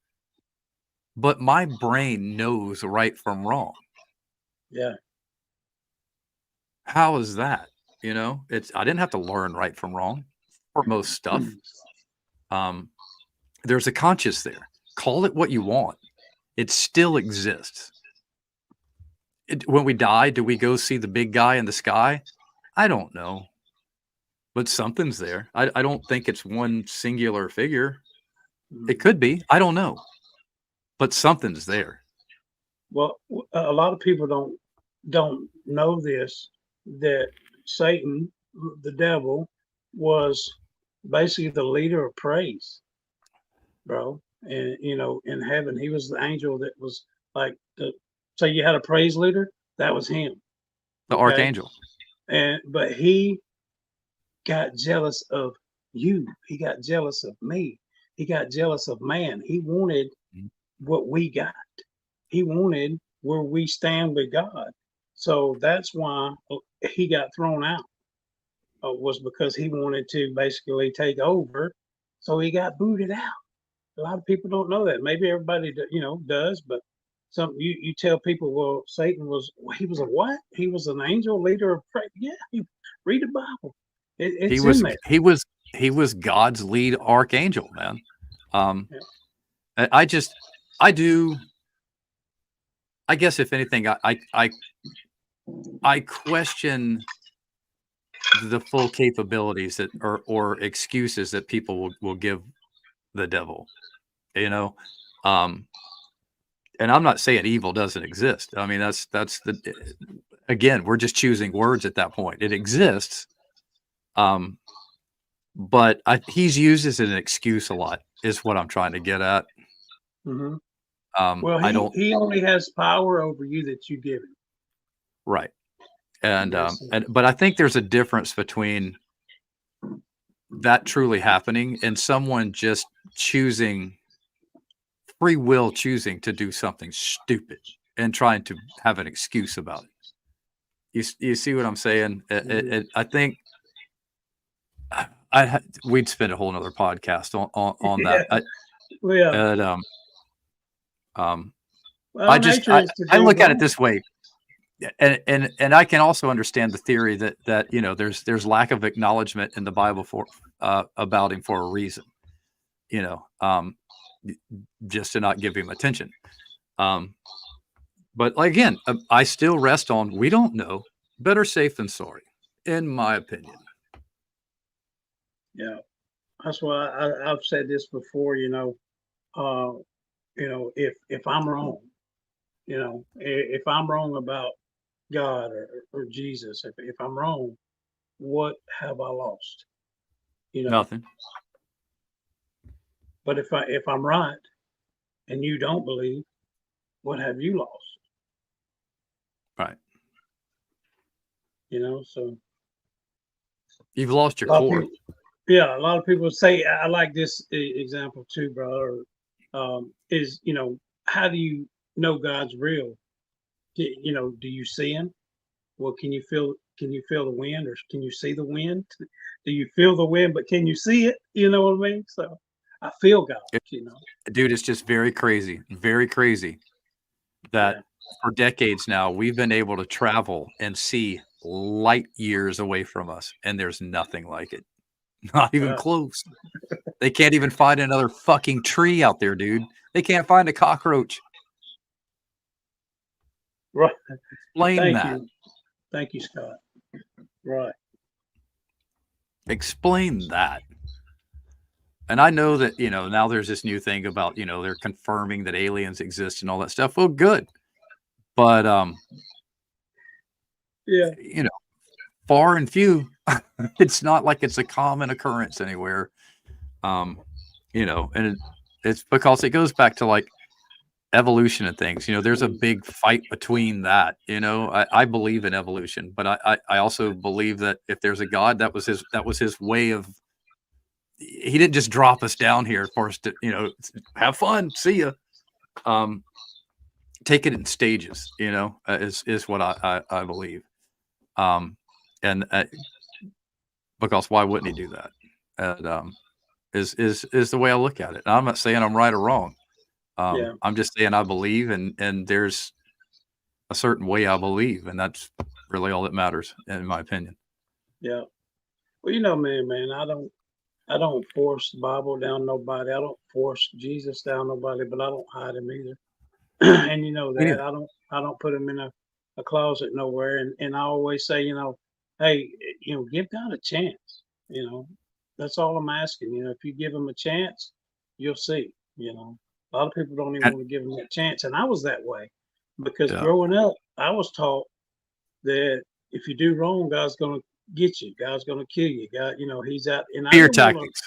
But my brain knows right from wrong. Yeah. How is that? I didn't have to learn right from wrong for most stuff. There's a conscience there. Call it what you want. It still exists. When we die, do we go see the big guy in the sky? I don't know. But something's there. I don't think it's one singular figure. It could be. I don't know. But something's there. Well, a lot of people don't know this, that Satan, the devil, was basically the leader of praise, bro. And in heaven, he was the angel that was like say you had a praise leader, that was him. The archangel. But he got jealous of you. He got jealous of me. He got jealous of man. He wanted what we got. He wanted where we stand with God. So that's why he got thrown out. Was because he wanted to basically take over. So he got booted out. A lot of people don't know that. Maybe everybody does, but you tell people, well, Satan was a what? He was an angel leader of prayer. Yeah, read the Bible. It's in there. He was God's lead archangel, man. Yeah. I guess if anything, I question the full capabilities that or excuses that people will give the devil, and I'm not saying evil doesn't exist. I mean, again, we're just choosing words at that point. It exists. But he's used as an excuse a lot is what I'm trying to get at. Mm-hmm. Well, he only has power over you that you give him. Right. But I think there's a difference between that truly happening and someone just free will choosing to do something stupid and trying to have an excuse about it. You see what I'm saying? I think we'd spend a whole nother podcast on that. I look at it this way. And I can also understand the theory that there's lack of acknowledgement in the Bible about him for a reason, just to not give him attention. But again, I still rest on we don't know. Better safe than sorry, in my opinion. Yeah, that's why I've said this before. If I'm wrong, if I'm wrong about God or Jesus, if I'm wrong, what have I lost? Nothing. But if I'm right and you don't believe, what have you lost? Right. So you've lost your core. A lot of people say, I like this example too, brother. is, how do you know God's real? Do you see him? Well, can you feel the wind, or can you see the wind? Do you feel the wind, but can you see it? You know what I mean? So I feel God, Dude, it's just very crazy that Yeah. for decades now we've been able to travel and see light years away from us, and there's nothing like it. Not even Right. close. They can't even find another fucking tree out there, dude. They can't find a cockroach. Right. Explain that. Thank you, Scott. Right. Explain that. And I know that, now there's this new thing about, they're confirming that aliens exist and all that stuff. Well, good. But, Yeah. far and few. It's not like it's a common occurrence anywhere. And it's because it goes back to like evolution and things. There's a big fight between that. I believe in evolution, but I also believe that if there's a God, that was his way of. He didn't just drop us down here for us to, have fun, see ya. Take it in stages, is what I believe. And because why wouldn't he do that? And is the way I look at it. And I'm not saying I'm right or wrong. I'm just saying I believe, and there's a certain way I believe, and that's really all that matters, in my opinion. Yeah. Well, man, I don't force the Bible down nobody. I don't force Jesus down nobody, but I don't hide him either. And that I don't put him in a closet nowhere. And I always say, hey, give God a chance. That's all I'm asking. If you give him a chance, you'll see. A lot of people don't even want to give him that chance. And I was that way because growing up, I was taught that if you do wrong, God's going to get you. God's going to kill you. God, he's out. And fear tactics.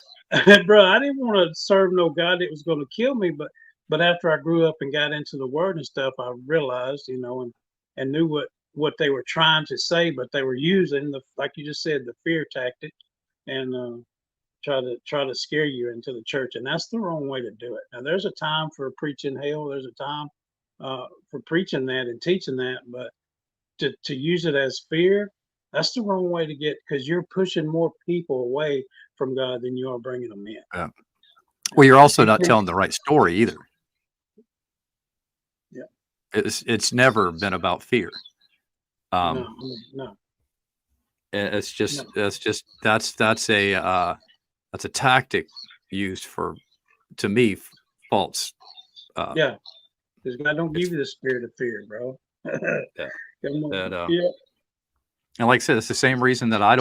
Bro, I didn't want to serve no God that was going to kill me. But after I grew up and got into the word and stuff, I realized, and knew what they were trying to say, but they were using like you just said, the fear tactic, and try to scare you into the church. And that's the wrong way to do it. Now, there's a time for preaching hell. There's a time for preaching that and teaching that, but to use it as fear, that's the wrong way to get, because you're pushing more people away from God than you are bringing them in. Yeah. Well, you're also not telling the right story either. Yeah. It's never been about fear. No. It's just that's a tactic used for, to me, false. Yeah, because God don't give you the spirit of fear, bro. Yeah. Yeah. And like I said, it's the same reason that I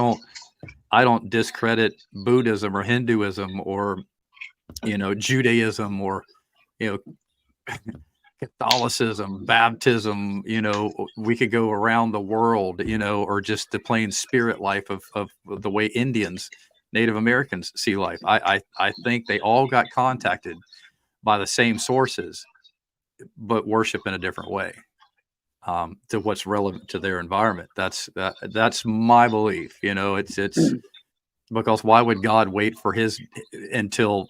don't discredit Buddhism or Hinduism or Judaism or Catholicism, baptism. We could go around the world, or just the plain spirit life of the way Indians, Native Americans see life. I think they all got contacted by the same sources, but worship in a different way. To what's relevant to their environment. That's my belief. It's because why would God wait for his until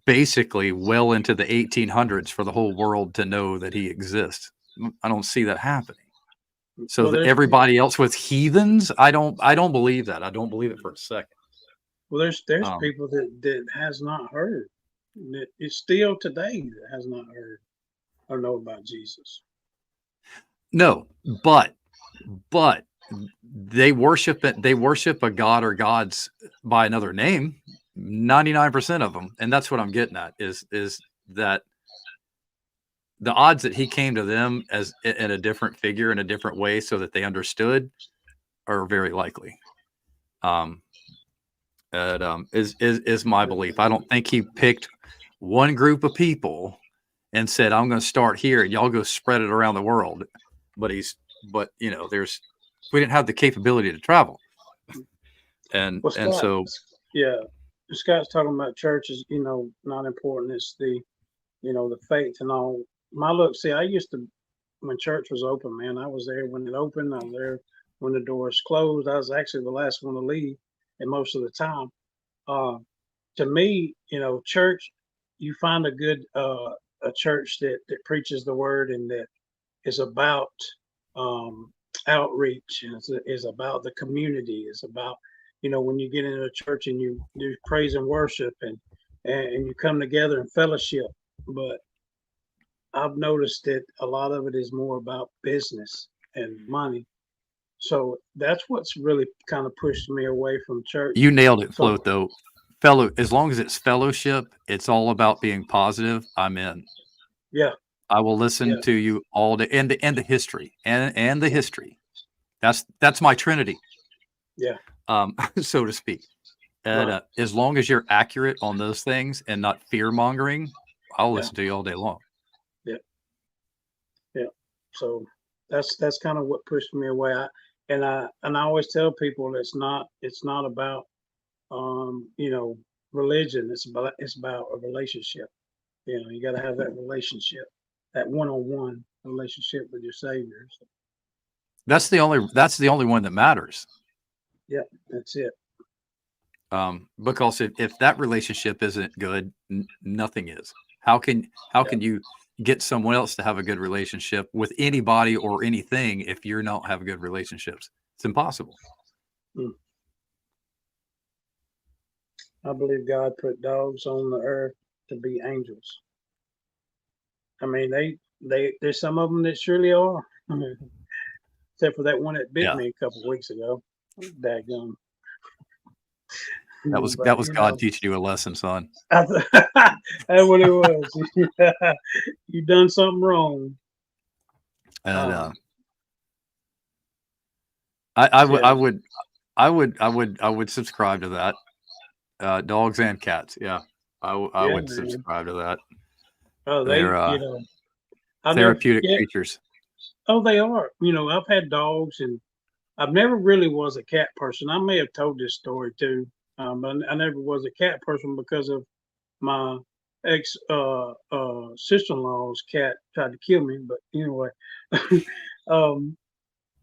basically well into the 1800s for the whole world to know that he exists? I don't see that happening. So that everybody else was heathens, I don't believe that. I don't believe it for a second. Well, there's people that has not heard. That it's still today that has not heard or know about Jesus. No, but they worship it. They worship a god or gods by another name. 99% of them, and that's what I'm getting at is that the odds that he came to them as in a different figure in a different way, so that they understood, are very likely. Is my belief. I don't think he picked one group of people and said, I'm going to start here and y'all go spread it around the world. But we didn't have the capability to travel. And so, yeah, Scott's talking about churches, not important. It's the faith and all. I used to, when church was open, man, I was there when it opened. I was there when the doors closed. I was actually the last one to leave, and most of the time. to me, church, you find a good a church that preaches the word and that is about um, outreach and is about the community. Is about when you get into a church and you do praise and worship and you come together in fellowship. But I've noticed that a lot of it is more about business and money. So that's what's really kind of pushed me away from church. You nailed it, So Float, though. Fellow, as long as it's fellowship, it's all about being positive. I'm in. yeah, I will listen yeah, to you all day, and the history and the history. That's my trinity, yeah, so to speak. And right, as long as you're accurate on those things and not fear mongering, I'll yeah, listen to you all day long. yeah, yeah. So that's kind of what pushed me away. I always tell people it's not about religion. It's about a relationship. You got to have that relationship, that one-on-one relationship with your Savior. So, That's the only one that matters. yeah, that's it. Because if that relationship isn't good, nothing is. How can Yeah, you get someone else to have a good relationship with anybody or anything if you're not have good relationships? It's impossible. mm. I believe God put dogs on the earth to be angels. I mean, there's some of them that surely are, except for that one that bit Yeah, me a couple of weeks ago. Daggum. But that was God teaching you a lesson, son. that's what it was. You done something wrong. And Um, I would yeah, I would subscribe to that. Dogs and cats. Yeah, I yeah, would man. subscribe to that. Oh, They're I'll never therapeutic forget. creatures. Oh, they are. I've had dogs, and I've never really was a cat person. I may have told this story too, but I never was a cat person because of my ex sister-in-law's cat tried to kill me. But anyway, um,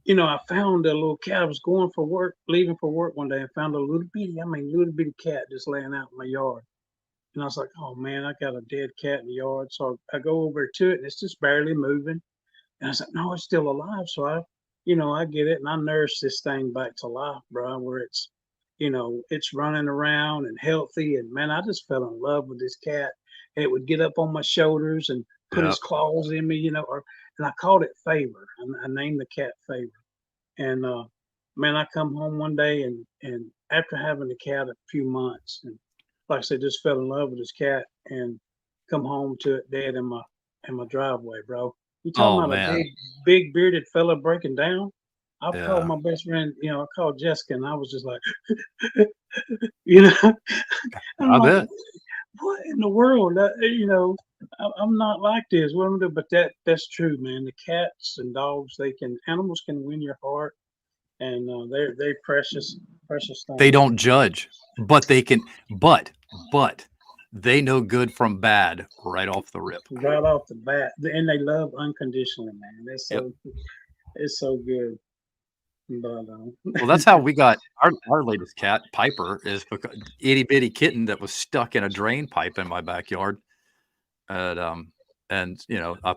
I found a little cat. I was going for work, leaving for work one day, and found a little bitty cat just laying out in my yard. And I was like, oh man, I got a dead cat in the yard. So I go over to it, and it's just barely moving. And I was like, no, it's still alive. So I get it, and I nurse this thing back to life, bro, where it's running around and healthy. And man, I just fell in love with this cat. And it would get up on my shoulders and put Yeah. his claws in me, and I called it Favor. I named the cat Favor. And man, I come home one day and after having the cat a few months, and like I said, just fell in love with this cat and come home to it dead in my driveway, bro. You talking Oh about a man. big bearded fella breaking down? I've called Yeah. my best friend, I called Jessica, and I was just like, you know, I'm I like, bet. what in the world? I'm not like this. What am I doing? But that's true, man. The cats and dogs, animals can win your heart, and they're precious, precious They things. don't judge, but they can. But they know good from bad right off the rip. Right off the bat, and they love unconditionally, man. Yep. It's so good. But Well, that's how we got our latest cat, Piper, is because itty bitty kitten that was stuck in a drain pipe in my backyard, and I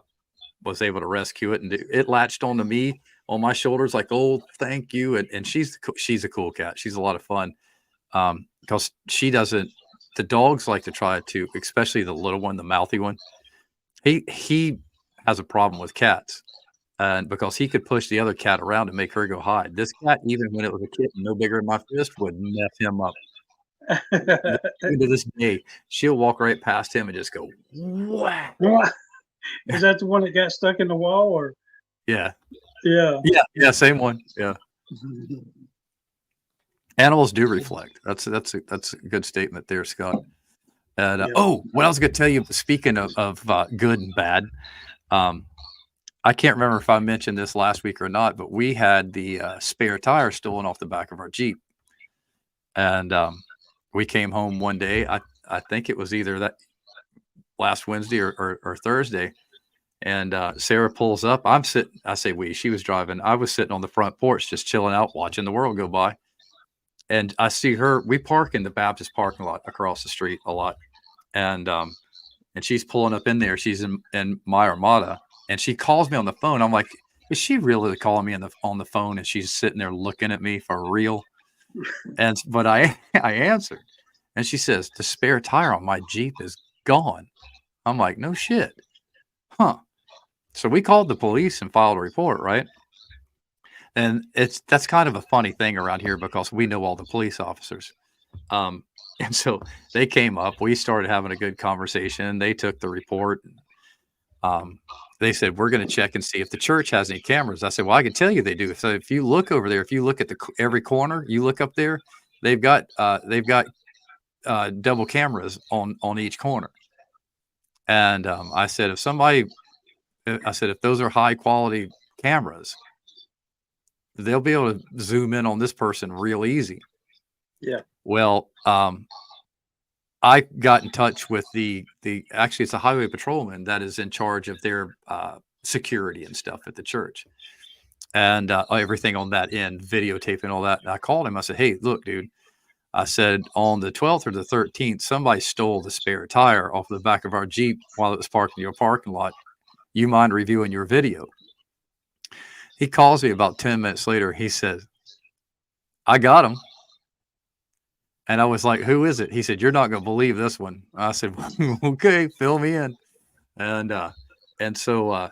was able to rescue it, and it latched onto me on my shoulders like, oh, thank you, and she's a cool cat. She's a lot of fun, because she doesn't. The dogs like to try to, especially the little one, the mouthy one. He has a problem with cats. And because he could push the other cat around and make her go hide. This cat, even when it was a kitten no bigger than my fist, would mess him up. Even to this day, she'll walk right past him and just go, whack. is that the one that got stuck in the wall, or Yeah. yeah? Yeah, same one. Yeah. Animals do reflect. That's a good statement there, Scott. And Yeah. what I was going to tell you, speaking of good and bad, I can't remember if I mentioned this last week or not, but we had the spare tire stolen off the back of our Jeep, and we came home one day. I think it was either that last Wednesday or Thursday, and Sarah pulls up. I'm sitting. I say we. She was driving. I was sitting on the front porch, just chilling out, watching the world go by. and I see her. We park in the Baptist parking lot across the street a lot, and she's pulling up in there. She's in my Armada, and she calls me on the phone. I'm like, is she really calling me on the phone? And she's sitting there looking at me for real. But I answered, and she says the spare tire on my Jeep is gone. I'm like, no shit, huh? So we called the police and filed a report, right? And that's kind of a funny thing around here because we know all the police officers. And so they came up, we started having a good conversation. They took the report. They said, we're going to check and see if the church has any cameras. I said, well, I can tell you they do. So if you look over there, if you look at every corner, you look up there, they've got double cameras on each corner. And I said, if those are high quality cameras, they'll be able to zoom in on this person real easy. Yeah. Well, I got in touch with actually it's a highway patrolman that is in charge of their security and stuff at the church, and everything on that end, videotaping all that. And I called him. I said, hey, look, dude, I said on the 12th or the 13th, somebody stole the spare tire off the back of our Jeep while it was parked in your parking lot. You mind reviewing your video? He calls me about 10 minutes later. He says, I got him. And I was like, who is it? He said, you're not going to believe this one. I said, okay, fill me in. And so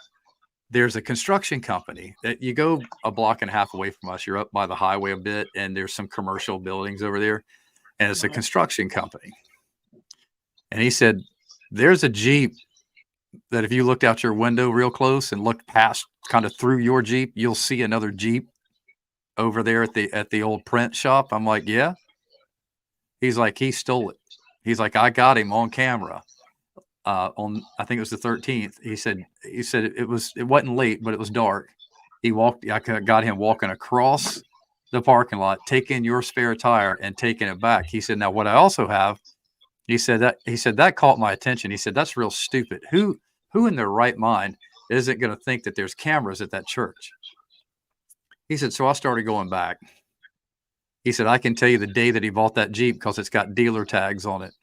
there's a construction company that you go a block and a half away from us. You're up by the highway a bit, and there's some commercial buildings over there. And it's a construction company. And he said, there's a Jeep that if you looked out your window real close and looked past kind of through your Jeep, you'll see another Jeep over there at the old print shop. I'm like, yeah. He's like, he stole it. He's like, I got him on camera on, I think it was the 13th. He said it wasn't late, but it was dark. I got him walking across the parking lot, taking your spare tire and taking it back. He said, now what I also have, he said that caught my attention. He said, that's real stupid. Who in their right mind isn't going to think that there's cameras at that church? He said, so I started going back. He said, I can tell you the day that he bought that Jeep because it's got dealer tags on it.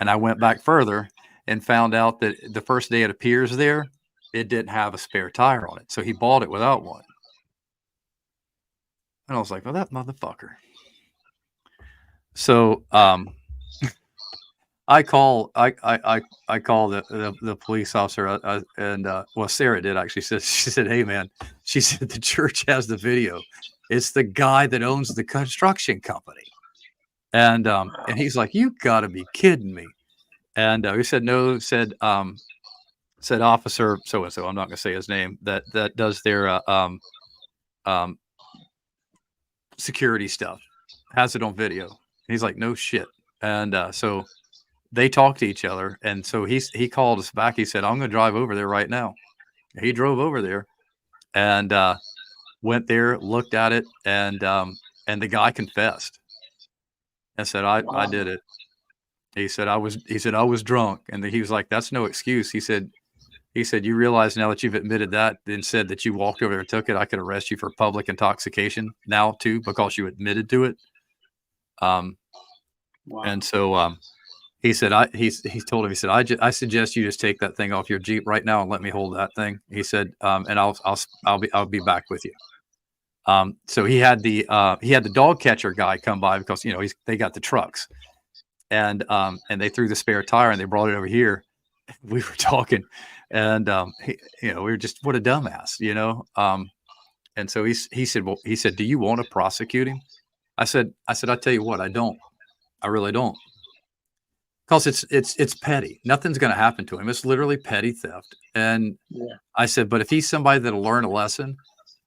And I went back further and found out that the first day it appears there, it didn't have a spare tire on it. So he bought it without one. And I was like, well, that motherfucker. So I call the police officer and Sarah did actually. She said, hey man, she said the church has the video. It's the guy that owns the construction company. And he's like, you gotta be kidding me. And we said, no, said officer so-and-so, I'm not gonna say his name, that does their security stuff, has it on video. And he's like, no shit. And so they talked to each other. And so he called us back. He said, I'm gonna drive over there right now. He drove over there and went there, looked at it, and the guy confessed and said, I did it. He said, I was drunk. And he was like, that's no excuse. He said, you realize now that you've admitted that and said that you walked over there and took it, I could arrest you for public intoxication now too, because you admitted to it. Wow. And so he said, he told him, he said, I suggest you just take that thing off your Jeep right now and let me hold that thing. He said, and I'll be back with you. So he had the dog catcher guy come by because, they got the trucks, and they threw the spare tire and they brought it over here. We were talking, and we were just, what a dumbass, and so he said, do you want to prosecute him? I said, I tell you what, I don't. I really don't. Because it's petty. Nothing's going to happen to him. It's literally petty theft. And yeah. I said, but if he's somebody that'll learn a lesson,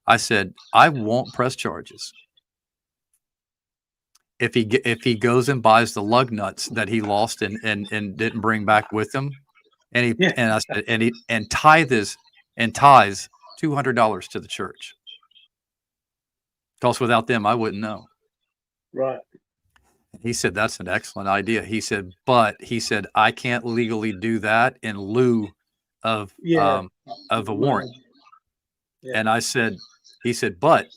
I said, I won't press charges. If he goes and buys the lug nuts that he lost and didn't bring back with him, and I said, and ties $200 to the church. Because without them, I wouldn't know. Right. He said, that's an excellent idea. He said, I can't legally do that in lieu of a warrant. Yeah. And he said, but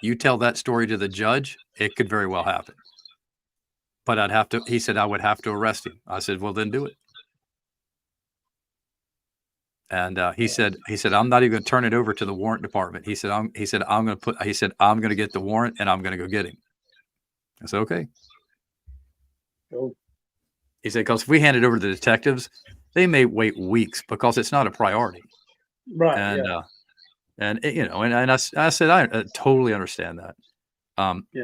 you tell that story to the judge, it could very well happen. But he said, I would have to arrest him. I said, well, then do it. And he said, I'm not even going to turn it over to the warrant department. He said, I'm going to get the warrant and I'm going to go get him. I said, okay. Cool. He said, because if we hand it over to the detectives, they may wait weeks because it's not a priority. Right. And I said, I totally understand that.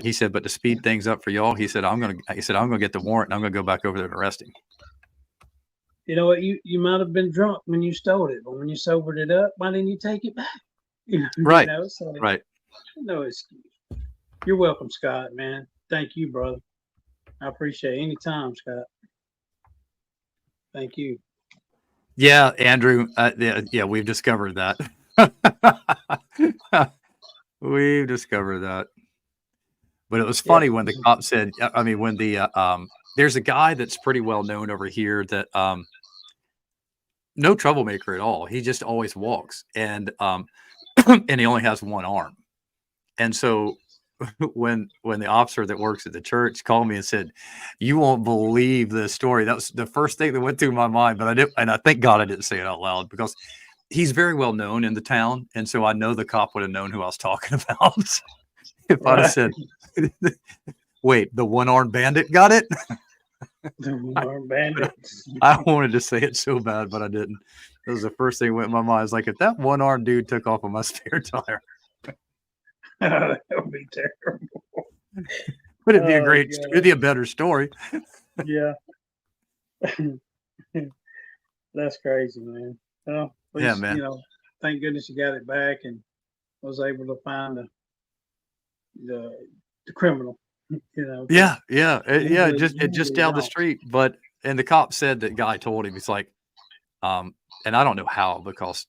He said, but to speed things up for y'all, he said, I'm going to get the warrant and I'm going to go back over there and arrest him. You know what? You might have been drunk when you stole it, but when you sobered it up, why didn't you take it back? Right. Right. No excuse. You're welcome, Scott, man. Thank you, brother. I appreciate it. Anytime, Scott. Thank you. Yeah, Andrew. Yeah, we've discovered that. We've discovered that. But it was funny when the cop said, when there's a guy that's pretty well known over here that no troublemaker at all. He just always walks and and he only has one arm. And so when the officer that works at the church called me and said, you won't believe this story. That was the first thing that went through my mind, but I thank God I didn't say it out loud because he's very well known in the town. And so I know the cop would have known who I was talking about. If I'd have said, wait, the one-armed bandit got it? The one-armed bandit. I wanted to say it so bad, but I didn't. That was the first thing that went in my mind. It's like, if that one-armed dude took off on my spare tire. That would be terrible. Would it be a great, it'd be a better story. Yeah. That's crazy, man. Well, least, yeah, man. Thank goodness you got it back and was able to find the criminal. Yeah. Just down the street. And the cop said that guy told him, he's like, and I don't know how, because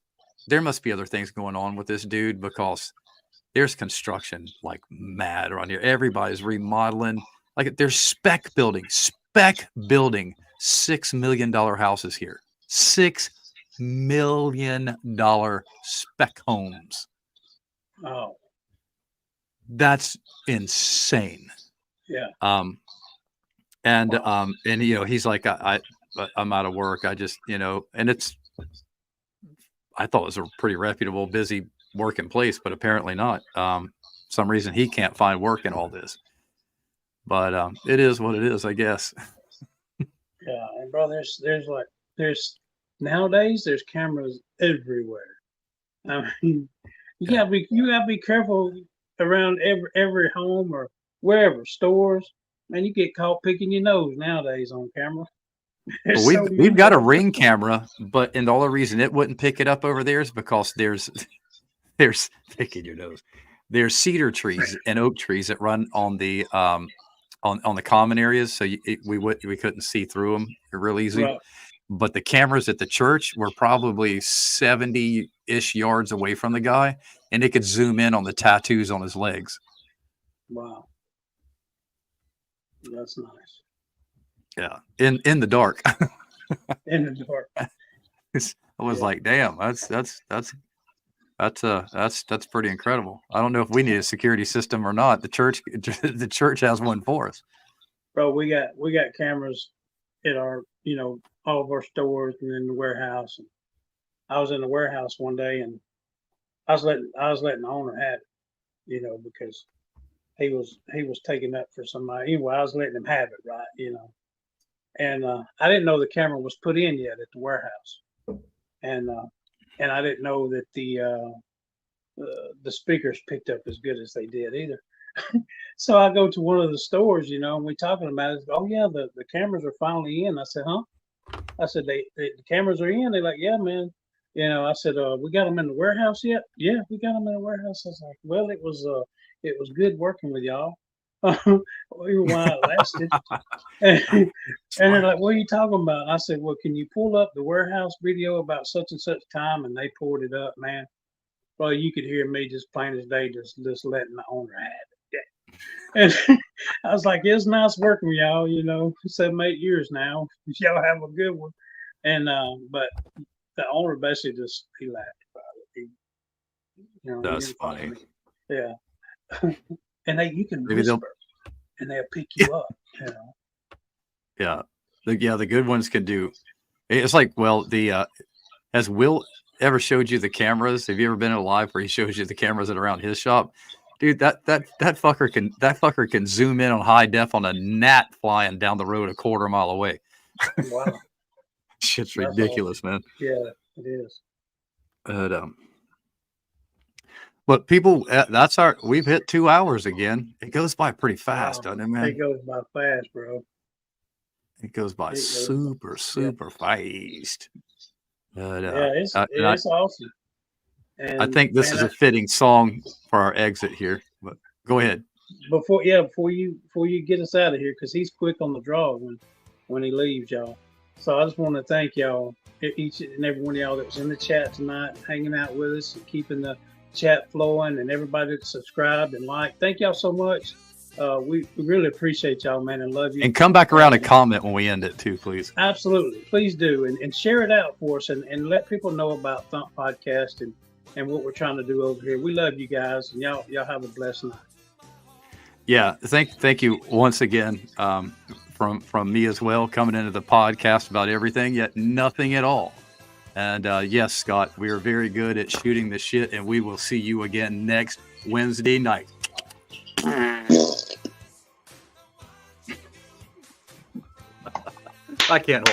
there must be other things going on with this dude because there's construction like mad around here. Everybody's remodeling. Like there's spec building, $6 million houses here. $6 million spec homes. Oh, that's insane. Yeah. And he's like, I'm out of work. I just, and I thought it was a pretty reputable, busy working place, but apparently not. Some reason he can't find work in all this, but it is what it is, I guess. Yeah, and bro, there's nowadays there's cameras everywhere. I mean, you gotta be careful around every home or wherever, stores. Man, you get caught picking your nose nowadays on camera. Well, we've got a Ring camera, and the only reason it wouldn't pick it up over there is because there's picking your nose. There's cedar trees and oak trees that run on the on the common areas, so we couldn't see through them real easy. Right. But the cameras at the church were probably 70-ish yards away from the guy, and it could zoom in on the tattoos on his legs. Wow, that's nice. Yeah, in the dark. In the dark. I was like, damn, that's pretty incredible. I don't know if we need a security system or not. The church has one for us. Bro, we got cameras at our, all of our stores and in the warehouse. And I was in the warehouse one day and I was letting the owner have it, because he was taking up for somebody. Anyway, I was letting him have it, right, And I didn't know the camera was put in yet at the warehouse. And I didn't know that the speakers picked up as good as they did either. So I go to one of the stores, and we talking about it. Oh yeah, the cameras are finally in. I said, huh? I said, the cameras are in. They're like, yeah, man. I said, we got them in the warehouse yet? Yeah, we got them in the warehouse. I was like, well, it was good working with y'all. While it lasted. And they're like, what are you talking about? I said, well, can you pull up the warehouse video about such and such time? And they pulled it up, man. Well, you could hear me just plain as day, just letting the owner have it. Yeah. And I was like, it's nice working with y'all, 7, 8 years now. Y'all have a good one. And but the owner basically he laughed about it. That's funny. Yeah. And you can Maybe they'll- whisper, and they'll pick you up. You know. Yeah. The good ones can do. It's like, well, has Will ever showed you the cameras? Have you ever been in a live where he shows you the cameras that are around his shop? Dude, that fucker can zoom in on high def on a gnat flying down the road a quarter mile away. Wow. Shit's That's ridiculous, man. Yeah, it is. But people, we've hit 2 hours again. It goes by pretty fast, doesn't it, man? It goes by fast, bro. It goes by super fast. But, Yeah, it's awesome. And I think this is a fitting song for our exit here. But go ahead. Before you get us out of here, because he's quick on the draw when he leaves, y'all. So I just want to thank y'all, each and every one of y'all that was in the chat tonight, hanging out with us and keeping the chat flowing, and everybody that subscribed and liked. Thank y'all so much. We really appreciate y'all, man, and love you. And come back around and comment when we end it too, please. Absolutely. Please do. And share it out for us and let people know about Thump Podcast and what we're trying to do over here. We love you guys, and y'all have a blessed night. Yeah. Thank you once again from me as well, coming into the podcast about everything, yet nothing at all. And yes, Scott, we are very good at shooting the shit, and we will see you again next Wednesday night. I can't hold